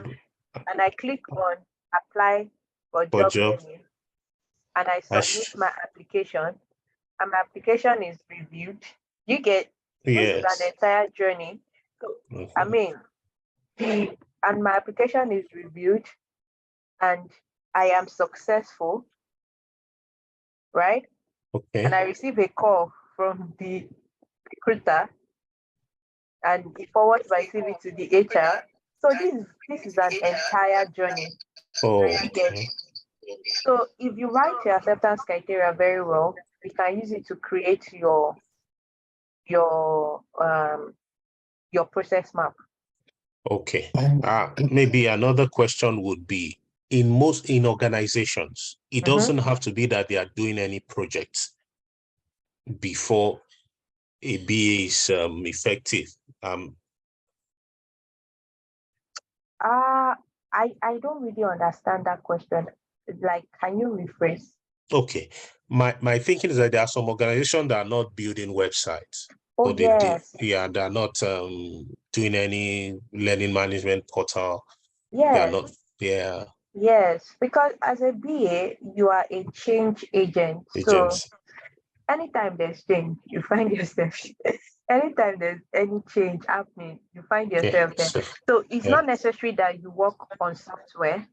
And I click on apply for job menu and I submit my application, and my application is reviewed. You get, this is an entire journey. So I mean, and my application is reviewed and I am successful, right? And I receive a call from the recruiter and he forwards my CV to the HR. So this is an entire journey. You get. So if you write your acceptance criteria very well, you can use it to create your process map. Okay. Maybe another question would be, in organizations, it doesn't have to be that they are doing any projects before a BA is effective. I don't really understand that question. Like, can you rephrase? Okay. My thinking is that there are some organizations that are not building websites. Oh, yes. They're not doing any learning management portal. Yes. They're not, yeah. Yes, because as a BA, you are a change agent. So anytime there's change, you find yourself. Anytime there's any change happening, you find yourself there. So it's not necessary that you work on software.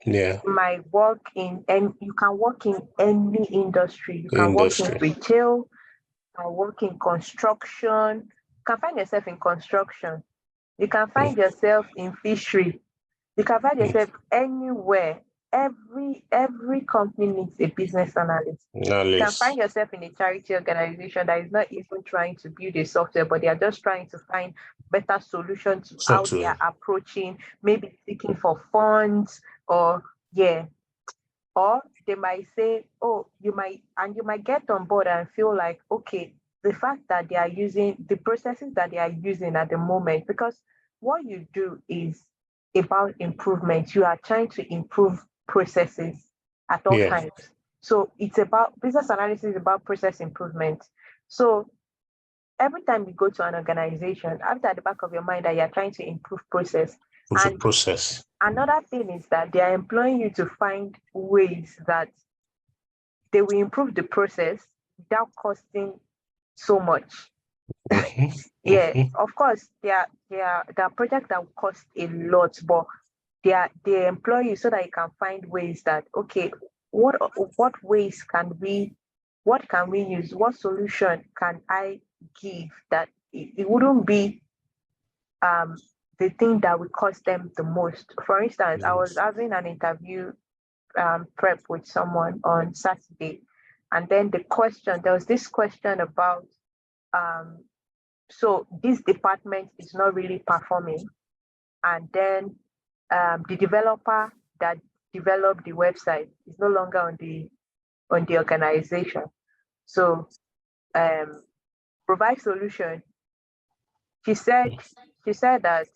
Yeah. You might work and you can work in any industry. You can work in retail, you can work in construction. You can find yourself in construction. You can find yourself in fishery. You can find yourself anywhere. Every company needs a business analyst. You can find yourself in a charity organization that is not even trying to build a software, but they are just trying to find better solutions to how they are approaching, maybe seeking for funds, or or they might say, oh, you might get on board and feel like, okay, the fact that they are using the processes that they are using at the moment, because what you do is about improvement. You are trying to improve processes at all Yeah. times. So it's about business analysis is about process improvement. So every time you go to an organization, have that at the back of your mind that you're trying to improve process. It's a And process. another thing is that they are employing you to find ways that they will improve the process without costing so much. Yeah, of course, there are projects that will cost a lot, but they employ you so that you can find ways that, okay, what ways can we what can we use? What solution can I give that it wouldn't be the thing that would cost them the most? For instance, I was having an interview prep with someone on Saturday, and then there was this question about so this department is not really performing, and then the developer that developed the website is no longer on the organization. So provide solution. She said that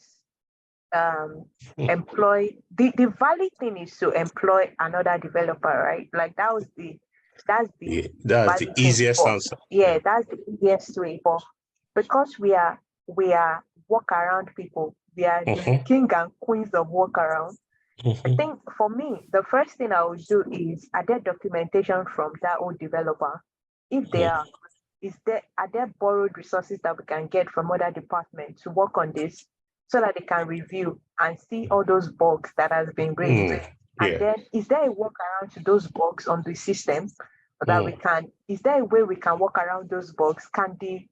employ the valid thing is to employ another developer, right? Like that's the That's the valid thing. easiest But answer. yeah, that's the easiest way. But because we are walk around people, we are the king and queens of walk around. I think for me, the first thing I would do is I get documentation from that old developer. If are there borrowed resources that we can get from other departments to work on this so that they can review and see all those bugs that has been raised? And then is there a workaround to those bugs on the system that is there a way we can work around those bugs? Can the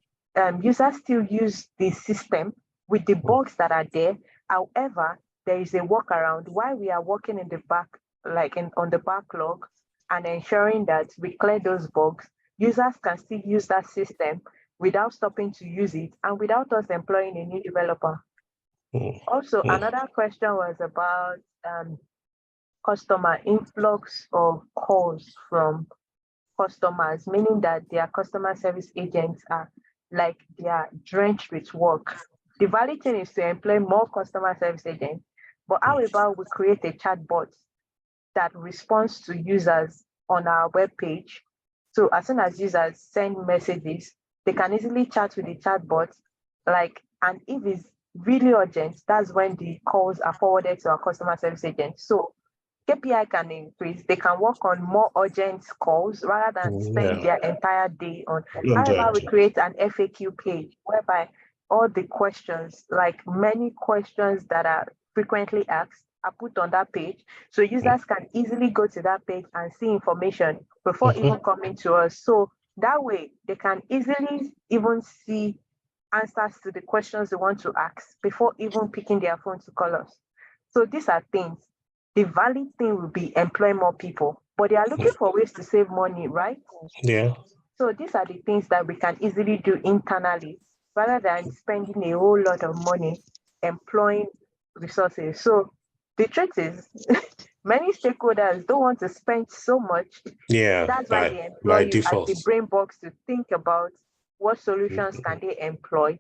users still use the system with the bugs that are there? However, there is a workaround while we are working in the back, on the backlog, and ensuring that we clear those bugs. Users can still use that system without stopping to use it and without us employing a new developer. Also, another question was about customer influx of calls from customers, meaning that their customer service agents are they are drenched with work. The valid thing is to employ more customer service agents, but how about we create a chatbot that responds to users on our webpage? So as soon as users send messages, they can easily chat with the chatbot. And if it's really urgent, that's when the calls are forwarded to our customer service agent. So KPI can increase. They can work on more urgent calls rather than spend their entire day on. However, we create an FAQ page whereby all the questions, like many questions that are frequently asked, are put on that page. So users can easily go to that page and see information before even coming to us. So that way they can easily even see answers to the questions they want to ask before even picking their phone to call us. So these are things. The valid thing will be employ more people, but they are looking for ways to save money, right? Yeah. So these are the things that we can easily do internally rather than spending a whole lot of money employing resources. So the truth is, many stakeholders don't want to spend so much. Yeah. That's why they employ by you default. as the brain box to think about what solutions can they employ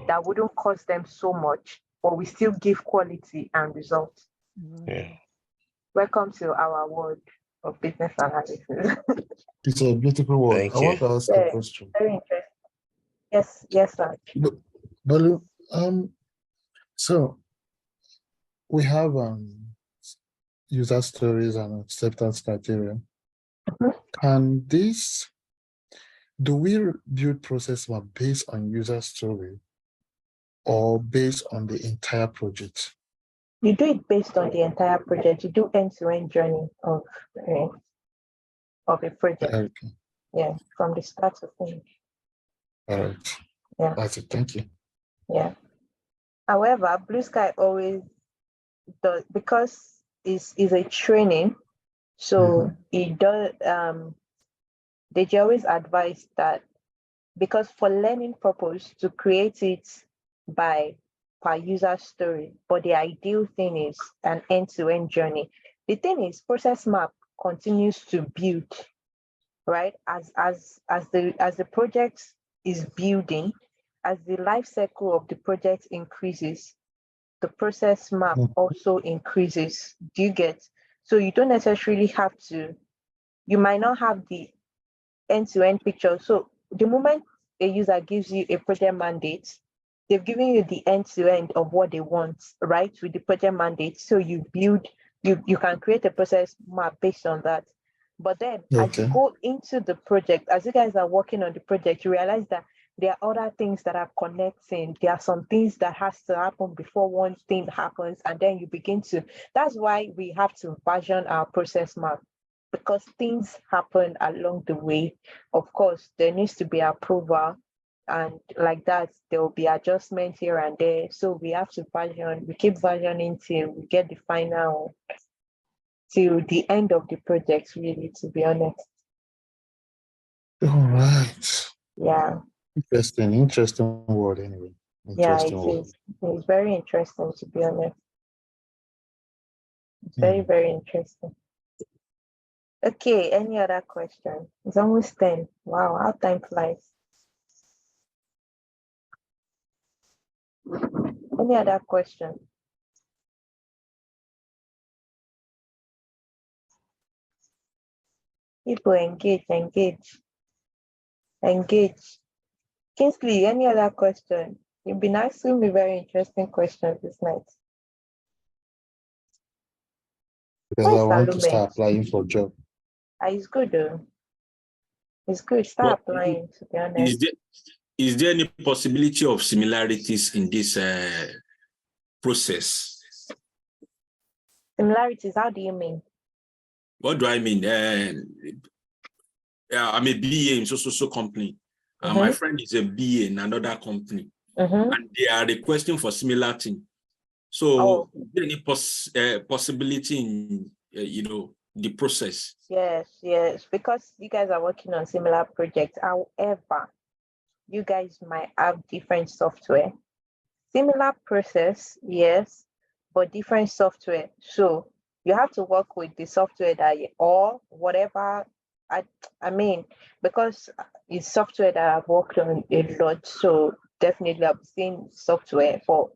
that wouldn't cost them so much, but we still give quality and results. Yeah. Welcome to our world of business analysis. It's a beautiful word. Thank I you. want to ask a question. Very interesting. Yes, sir. But so we have user stories and acceptance criteria. Can do we build process map based on user story or based on the entire project? You do it based on the entire project. You do end-to-end journey of a project. Okay. Yeah, from the start to finish. All right. Yeah. That's it. Thank you. Yeah. However, Blue Sky always does, because it's a training, so it does they always advise that, because for learning purpose, to create it by per user story, but the ideal thing is an end-to-end journey. The thing is, process map continues to build, right? As the project is building, as the life cycle of the project increases, the process map also increases. Do you get? So you don't necessarily have to, you might not have the end-to-end picture. So the moment a user gives you a project mandate, they've given you the end-to-end of what they want, right? With the project mandate. So you build, you can create a process map based on that. But then as you go into the project, as you guys are working on the project, you realize that there are other things that are connecting. There are some things that has to happen before one thing happens, and then you begin to, that's why we have to version our process map, because things happen along the way. Of course, there needs to be approval, and like that, there will be adjustments here and there. So we have to version, we keep versioning till we get the final, till the end of the project, really, to be honest. All right. Yeah. Interesting word anyway. Yeah, it is. It's very interesting, to be honest. It's very, very interesting. Okay, any other question? It's almost 10. Wow, how time flies. Any other question? People engage. Kingsley, any other question? You've been asking me very interesting questions this night. Because I want to start applying for a job. It's good though. It's good. Start applying, to be honest. Is there any possibility of similarities in this process? Similarities, how do you mean? What do I mean? I'm a BA in so company. My friend is a BA in another company. And they are requesting for similar thing. So is there any possibility in the process? Yes, because you guys are working on similar projects. However, you guys might have different software. Similar process, yes, but different software. So you have to work with the software that or whatever. I mean, because it's software that I've worked on a lot, so definitely I've seen software for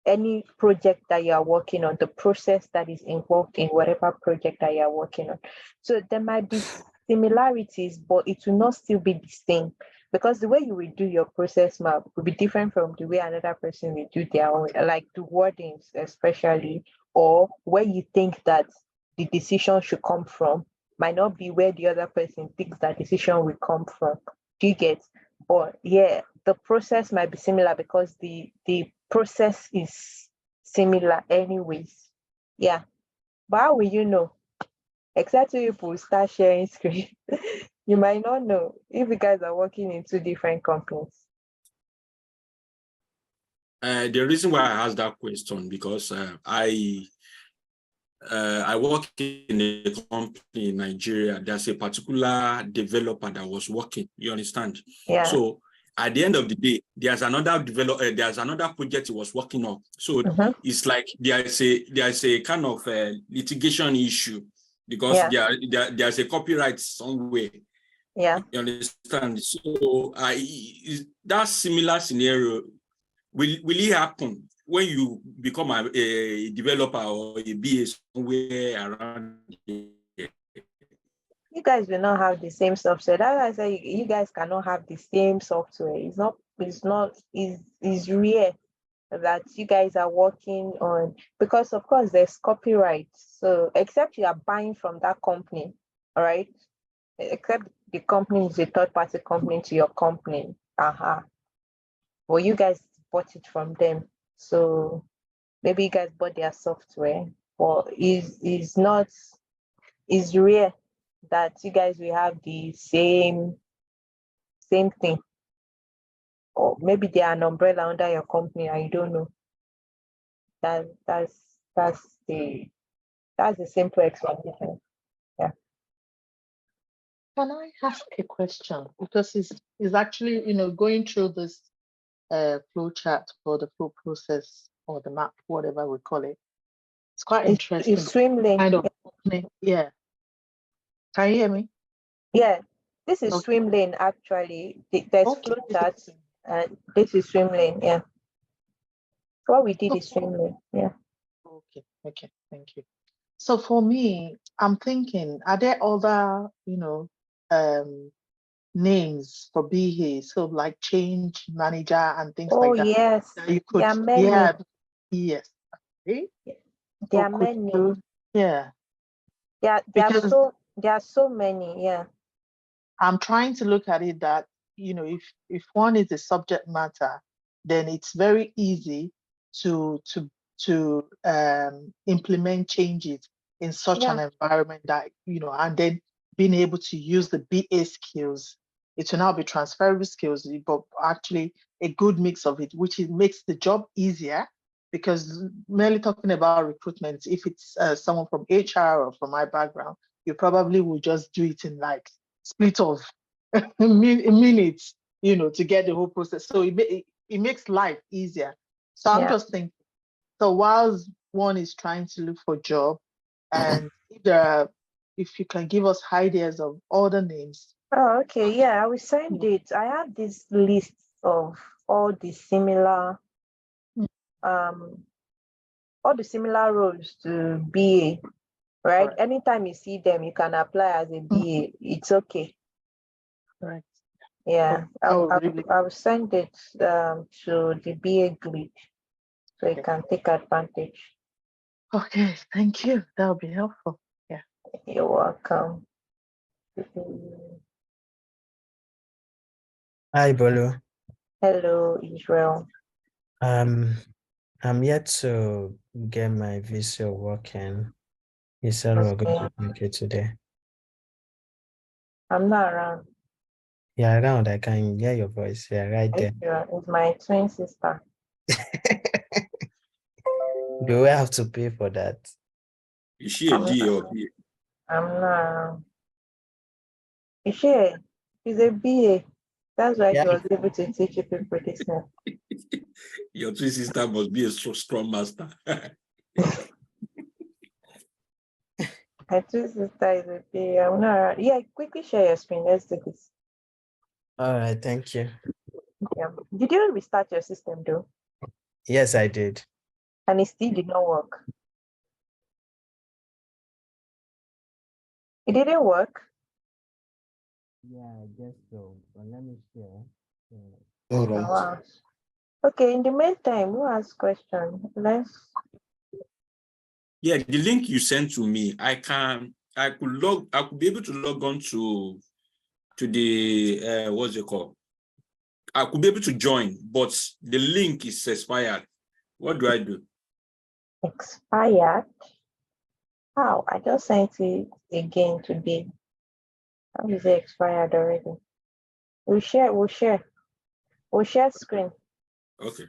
any project that you are working on, the process that is involved in whatever project that you are working on. So there might be similarities, but it will not still be the same, because the way you will do your process map will be different from the way another person will do their own, like the wordings especially, or where you think that the decision should come from might not be where the other person thinks that decision will come from. Do you get? But yeah, the process might be similar because the process is similar anyways. Yeah. But how will you know? Except if we start sharing screen. You might not know if you guys are working in two different companies. The reason why I asked that question, because I work in a company in Nigeria. There's a particular developer that was working. You understand? Yeah. So at the end of the day, there's another there's another project he was working on. So it's like there's a kind of litigation issue, because there's a copyright somewhere. Yeah. You understand? So that similar scenario will it happen when you become a developer or a BA somewhere around here? You guys will not have the same software. That's why I say you guys cannot have the same software. It's rare that you guys are working on, because of course there's copyright. So except you are buying from that company, all right? Except the company is a third-party company to your company. Well, you guys bought it from them. So maybe you guys bought their software, but it's rare that you guys will have the same thing. Or maybe they are an umbrella under your company and you don't know. That's the simple explanation. Yeah. Can I ask a question? Because it's actually, going through this flow chart for the flow process or the map, whatever we call it. It's quite interesting. It's swim lane. Kind of, yeah. Can you hear me? Yeah, this is swim lane actually. There's flow charts and this is swim lane, yeah. What we did is Streamlit. Yeah. Okay, thank you. So for me, I'm thinking, are there other, names for BA? So like change manager and things Oh like that. yes, That you there could, are many. yeah, yes. Okay. There So are could many. you, yeah, There because are so many. Yeah. I'm trying to look at it that, if one is a subject matter, then it's very easy to implement changes in such an Yeah. environment that, and then being able to use the BA skills. It will now be transferable skills, but actually a good mix of it, which makes the job easier, because merely talking about recruitment, if it's someone from HR or from my background, you probably will just do it in like split of minutes, to get the whole process. So it makes life easier. So I'm Yeah. just thinking, so whilst one is trying to look for a job, and if you can give us ideas of other names. Oh, okay. Yeah, I will send it. I have this list of all the similar um all the similar roles to BA, right? Right. Anytime you see them, you can apply as a BA. It's okay. Right. Yeah, Really I'll send it to the BA grid so you can take advantage. okay. Thank you. That'll be helpful. Yeah. You're welcome. Hi, Bolo. Hello, Israel. I'm yet to get my Visio working. You said we're going to make it today. I'm not around. Yeah, around. I can hear your voice. Yeah, right there. It's my twin sister. Do we have to pay for that? Is she a GA or BA? I'm not around. Is she? She's a BA. That's why she was able to teach you people this now. Your twin sister must be a strong master. My twin sister is a BA. I'm not around. Yeah, quickly share your screen. Let's do this. All right, thank you. Yeah. Did you restart your system though? Yes, I did. And it still did not work. It didn't work. Yeah, I guess so. But let me share. All right. Wow. Okay, in the meantime, who has question? Yeah, the link you sent to me, I could be able to log on to the what's it called? I could be able to join, but the link is expired. What do I do? Expired? How? I just sent it again today. How is it expired already? We'll share screen. Okay.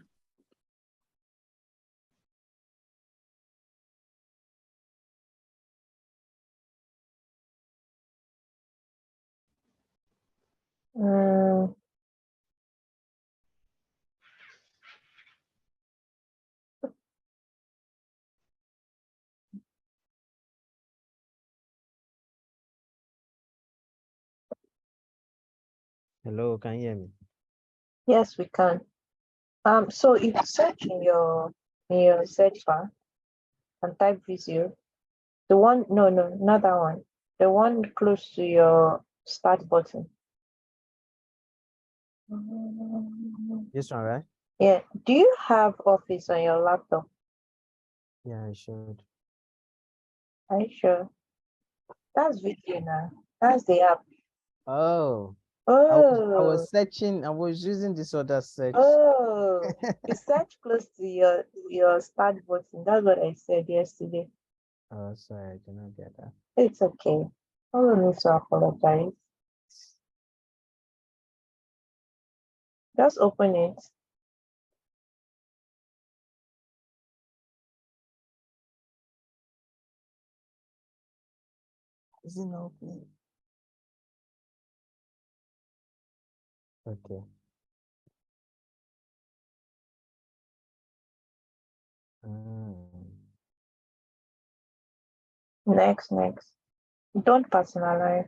Hello, can you hear me? Yes, we can. So if you search in your search bar and type Visio, the one, no, not that one. The one close to your start button. This one, right? Yeah. Do you have Office on your laptop? Yeah, I should. Are you sure? That's Visio now. That's the app. Oh. Oh. I was searching. I was using this other search. Oh. You search close to your start button. That's what I said yesterday. Oh, sorry, I did not get that. It's okay. I don't need to apologize. Just open it. Is it not opening? Okay. Next. Don't personalize.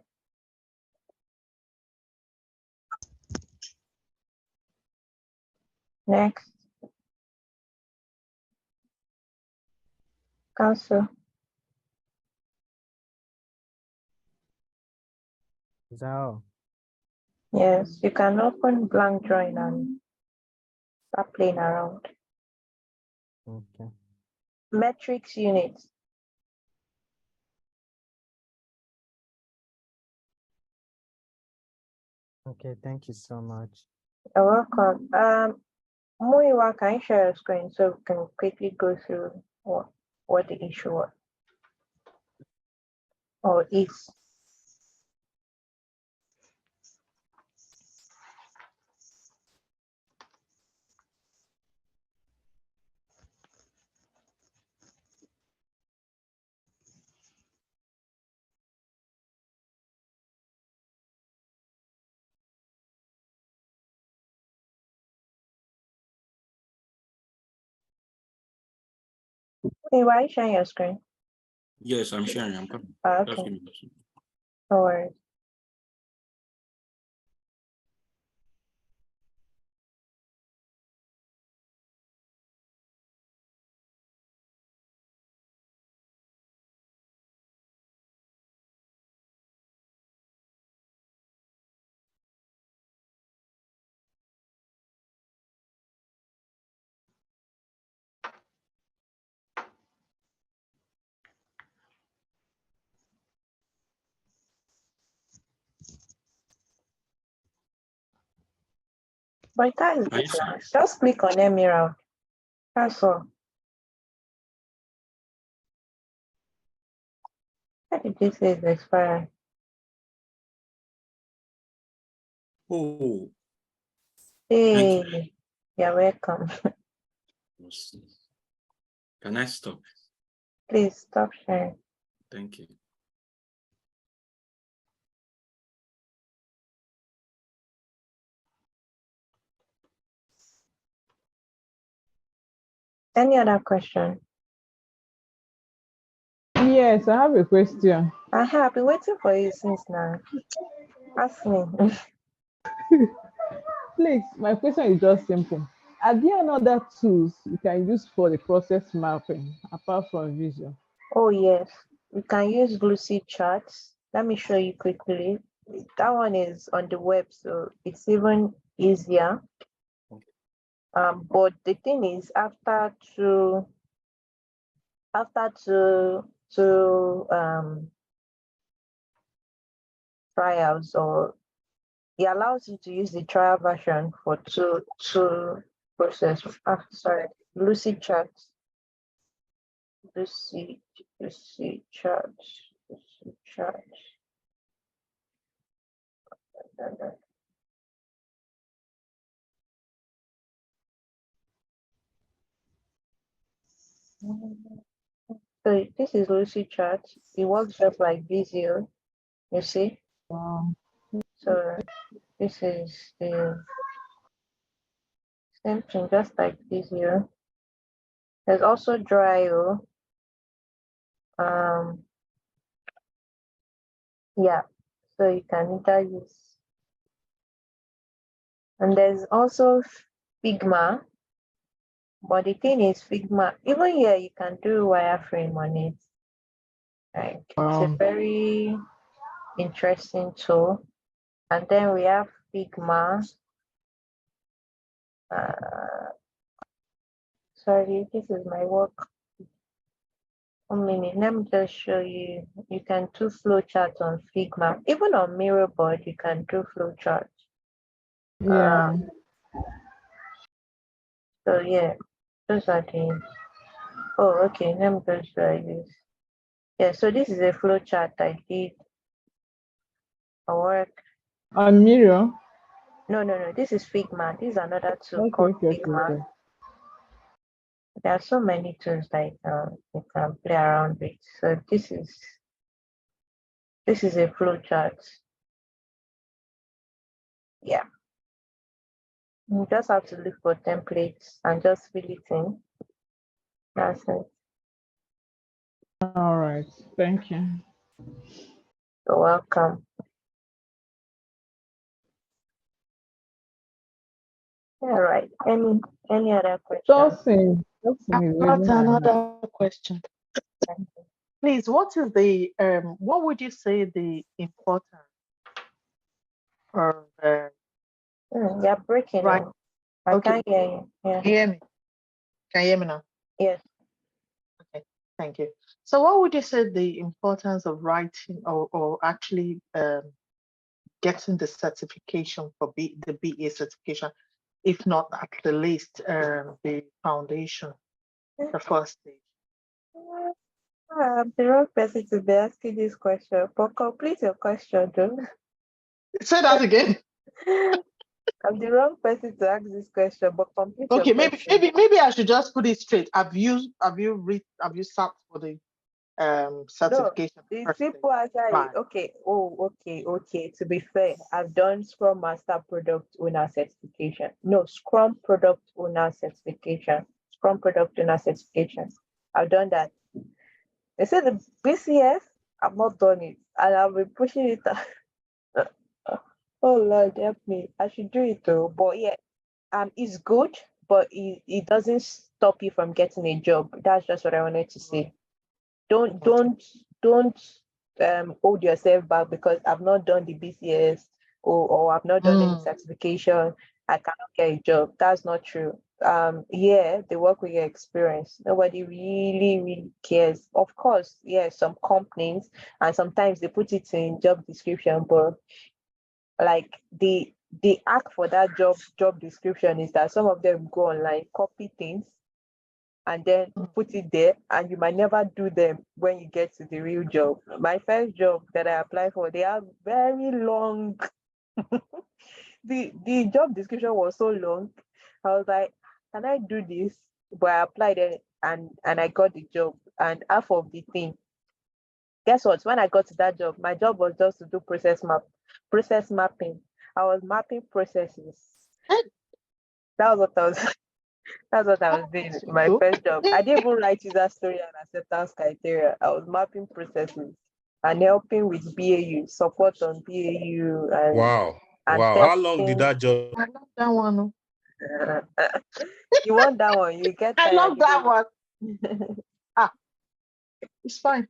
Next. Cancel. Is that all? Yes, you can open blank drawing and start playing around. Okay. Metrics units. Okay, thank you so much. You're welcome. Muiwa, can you share your screen so we can quickly go through what the issue was or is? Hey, why are you sharing your screen? Yes, I'm sharing. I'm coming. Just Okay, give me a second. no worries. But that is Are you seeing? just click on Emerald. That's all. How did you say it's expired? Oh, thank you. Hey, you're welcome. Can I stop? Please stop sharing. Thank you. Any other question? Yes, I have a question. I have been waiting for you since now. Ask me. Please, my question is just simple. Are there any other tools you can use for the process mapping apart from Visio? Oh yes, we can use Lucy charts. Let me show you quickly. That one is on the web, so it's even easier. But the thing is, after two trials, or it allows you to use the trial version for two process. Sorry, Lucy charts. Lucy charts. Lucy charts. So this is Lucy chart. It works just like Visio, you see. So this is the same thing, just like Visio. There's also Dryo. Yeah. So you can either use, and there's also Figma. But the thing is, Figma, even here you can do wireframe on it. Like it's a very interesting tool. And then we have Figma. Sorry, this is my work. 1 minute, let me just show you. You can do flowchart on Figma. Even on Mirrorboard, you can do flowchart. Yeah. So yeah, those are the. Oh, okay. Let me just show you this. Yeah, so this is a flowchart I did for work. On Miro? No. This is Figma. This is another tool Okay, called okay, Figma. okay. There are so many tools that you can play around with. So this is a flowchart. Yeah. You just have to look for templates and just fill it in. That's it. All right. Thank you. You're welcome. All right. Any other questions? Not another question. Please, what would you say the importance of You're breaking right? up. I Okay, can't hear you. Yeah. can you hear me? Can you hear me now? Yes. Okay, thank you. So what would you say the importance of writing or actually getting the certification for the BA certification, if not at the least the foundation, the first stage? I'm the wrong person to be asking this question, but complete your question, though. Say that again. I'm the wrong person to ask this question, but complete your Okay, question. maybe I should just put it straight. Have you sat for the No, certification the first stage? simple answer is Right. okay. Oh, okay. To be fair, I've done Scrum Master Product Owner certification. No, Scrum Product Owner certification. Scrum Product Owner certification. I've done that. They said the BCS, I've not done it, and I've been pushing it. Oh Lord, help me! I should do it though. But yeah, it's good, but it doesn't stop you from getting a job. That's just what I wanted to say. Don't Okay. don't hold yourself back because I've not done the BCS or I've not done any certification. I cannot get a job. That's not true. Yeah, they work with your experience. Nobody really cares. Of course, yeah, some companies and sometimes they put it in job description, but like the act for that job description is that some of them go online, copy things, and then put it there, and you might never do them when you get to the real job. My first job that I applied for, they have very long. The job description was so long. I was like, can I do this? But I applied it and I got the job. And half of the thing, guess what? When I got to that job, my job was just to do process mapping. I was mapping processes. That was what I was That's what I was doing in my first job. I didn't even write user story and acceptance criteria. I was mapping processes and helping with BAU, support on BAU Wow. and Wow. How long did testing. that job? I love that one. You want that one, you get I tired. love that one. It's fine.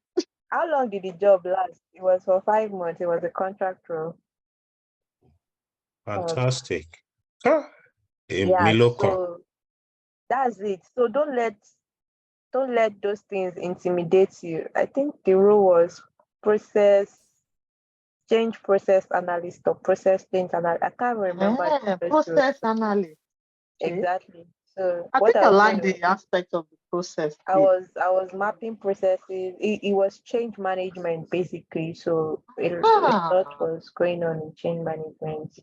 How long did the job last? It was for 5 months. It was a contract role. Fantastic. Huh. Yeah, Miloko. so that's it. So don't let those things intimidate you. I think the role was change process analyst or process change analyst. I can't remember the first role. Process analyst. Okay. Exactly. So I what think I I was like doing, the aspect of the process I bit. was mapping processes. It was change management basically. So a lot was going on in change management.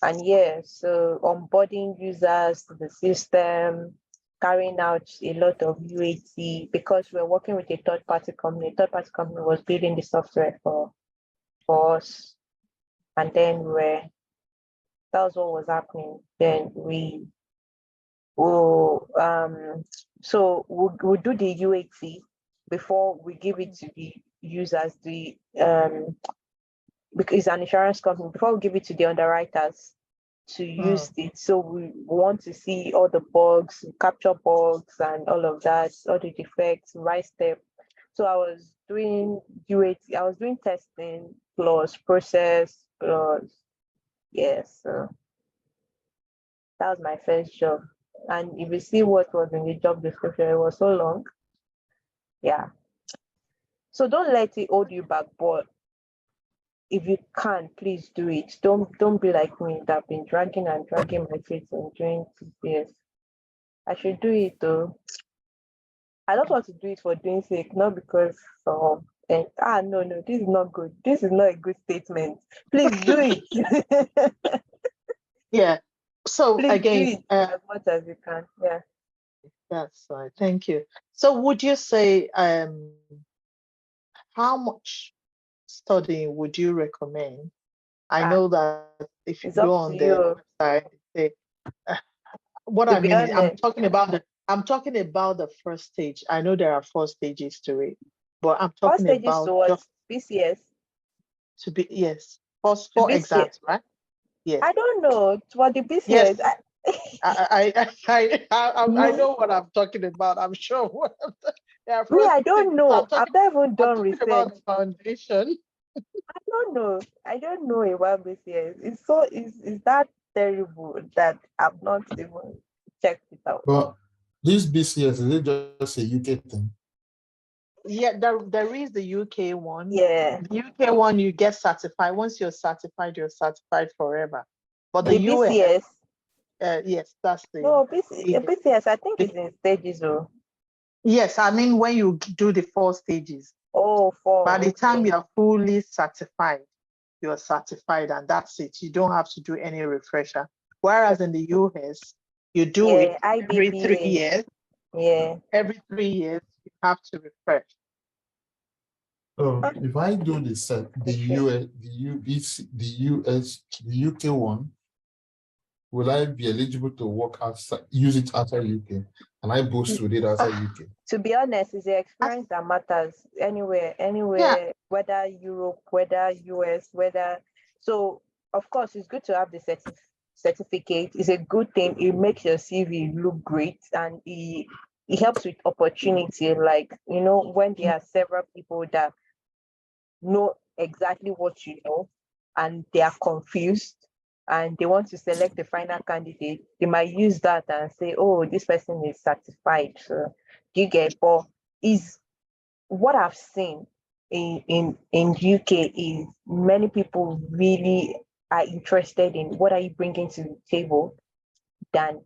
And yeah, so onboarding users to the system, carrying out a lot of UAT because we're working with a third party company. Third party company was building the software for us. And then that was what was happening. Then we'll do the UAT before we give it to the users, because it's an insurance company, before we give it to the underwriters to use it. So we want to see all the bugs, capture bugs and all of that, all the defects, right step. So I was doing UAT, I was doing testing plus process plus yes. So that was my first job. And if you see what was in the job description, it was so long. Yeah. So don't let it hold you back, but if you can, please do it. Don't be like me that I've been dragging my feet and doing PPS. I should do it though. I don't want to do it for doing sake, not because of no, this is not good. This is not a good statement. Please do it. Yeah. So Please again, do it as much as you can. Yeah. that's right. Thank you. So would you say how much studying would you recommend? I know that if you It's go up to on the you. website, they, what To I be mean is I'm honest, talking about the first stage. I know there are 4 stages to it, but I'm first talking stage is about towards just BCS. to be yes, first To 4 BCS. exams, right? Yes. I don't know. For the Yes. BCS, I know what I'm talking about. I'm sure. Yeah, Me, first I don't stages. know. I've not even I'm done talking research. about the foundation. I don't know. I don't know about BCS. It's so is that terrible that I've not even checked it out. But this BCS, is it just a UK thing? Yeah, there is the UK one. Yeah. The UK one, you get certified. Once you're certified forever. But the The US, BCS. yes, that's No, the BCS, I think it's in stages though. yes. I mean, when you do the 4 stages, Oh, by the time okay. you're fully certified, you're certified, and that's it. You don't have to do any refresher. Whereas in the US, you do it Yeah, every 3 IBBA. years. Yeah. Every 3 years, you have to refresh. So if I do the set, the US, the UK one, will I be eligible to work outside, use it outside UK? And I boost with it outside UK? To be honest, it's the experience that matters anywhere, Yeah. whether Europe, whether US, whether. So, of course, it's good to have the certificate. It's a good thing. It makes your CV look great, and it helps with opportunity. Like, when there are several people that know exactly what you know and they are confused and they want to select the final candidate, they might use that and say, oh, this person is certified. So you get, but is what I've seen in UK is many people really are interested in what are you bringing to the table than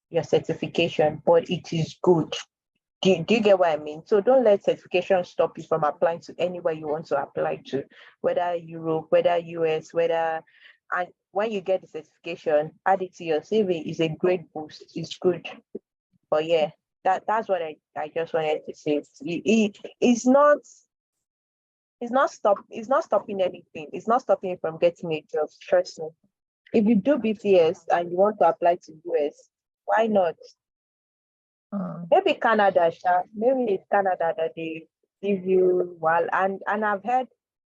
your certification, but it is good. Do you get what I mean? So don't let certification stop you from applying to anywhere you want to apply to, whether Europe, whether US, and when you get the certification, add it to your CV is a great boost. It's good. But yeah, that's what I just wanted to say. It's not stopping anything. It's not stopping you from getting a job. Trust me. If you do BTS and you want to apply to US, why not? Maybe Canada, maybe it's Canada that they give you and I've heard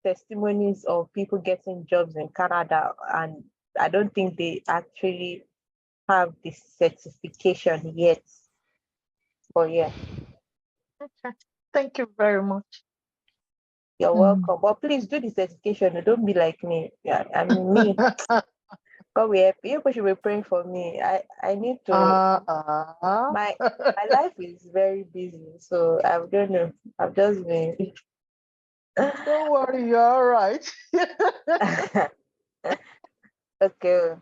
testimonies of people getting jobs in Canada, and I don't think they actually have the certification yet. But yeah, Okay. Thank you very much. you're welcome. But please do the certification. Don't be like me. Yeah, I mean me. God will help you. People should be praying for me. I need to. My life is very busy, so I don't know. I've just been. Don't worry, you're all right. Okay,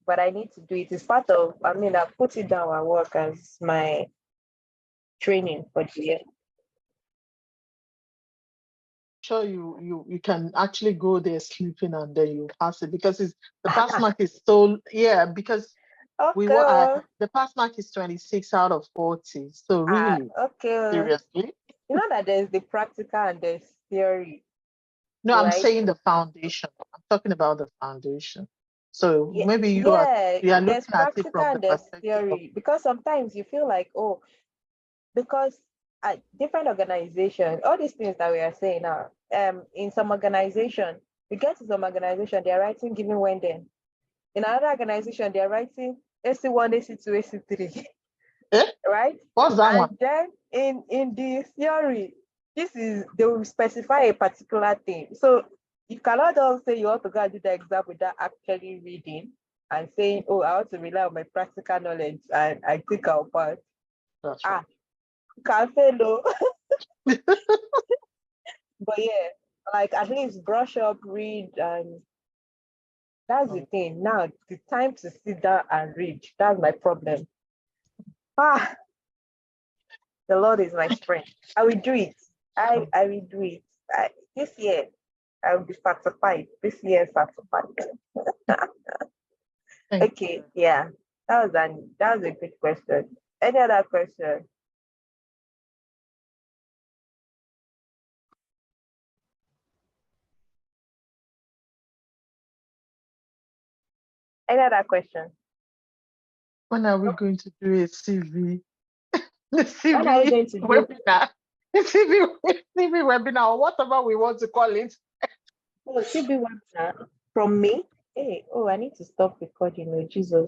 but I need to do it. It's part of, I put it down at work as my training for the year. Sure, you can actually go there sleeping and then you pass it because the pass mark is so because Okay. the pass mark is 26 out of 40. So really, okay. seriously. You know that there's the practical and there's theory. No, I'm right? saying the foundation. I'm talking about the foundation. So Yeah, maybe you are there's looking at it practical from the and there's perspective of theory, because sometimes you feel like, oh, because at different organizations, all these things that we are saying now, in some organization, you get to some organization, they're writing given when then. In another organization, they're writing AC1, AC2, AC3. Right? What's that and one? then in the theory, they will specify a particular thing. So you cannot just say you want to go and do the exam without actually reading and saying, oh, I want to rely on my practical knowledge and I think I'll pass. That's right. You can fail though. But yeah, like at least brush up, read, and that's the thing. Now the time to sit down and read, that's my problem. The Lord is my strength. I will do it. I will do it. This year, I will be certified. This year, certified. Okay, yeah. That was a good question. Any other question? Any other question? When are we going to do a CV? When are we going to do webinar? CV webinar, or whatever we want to call it. Oh, CB webinar from me? Hey, I need to stop recording. Oh, Jesus.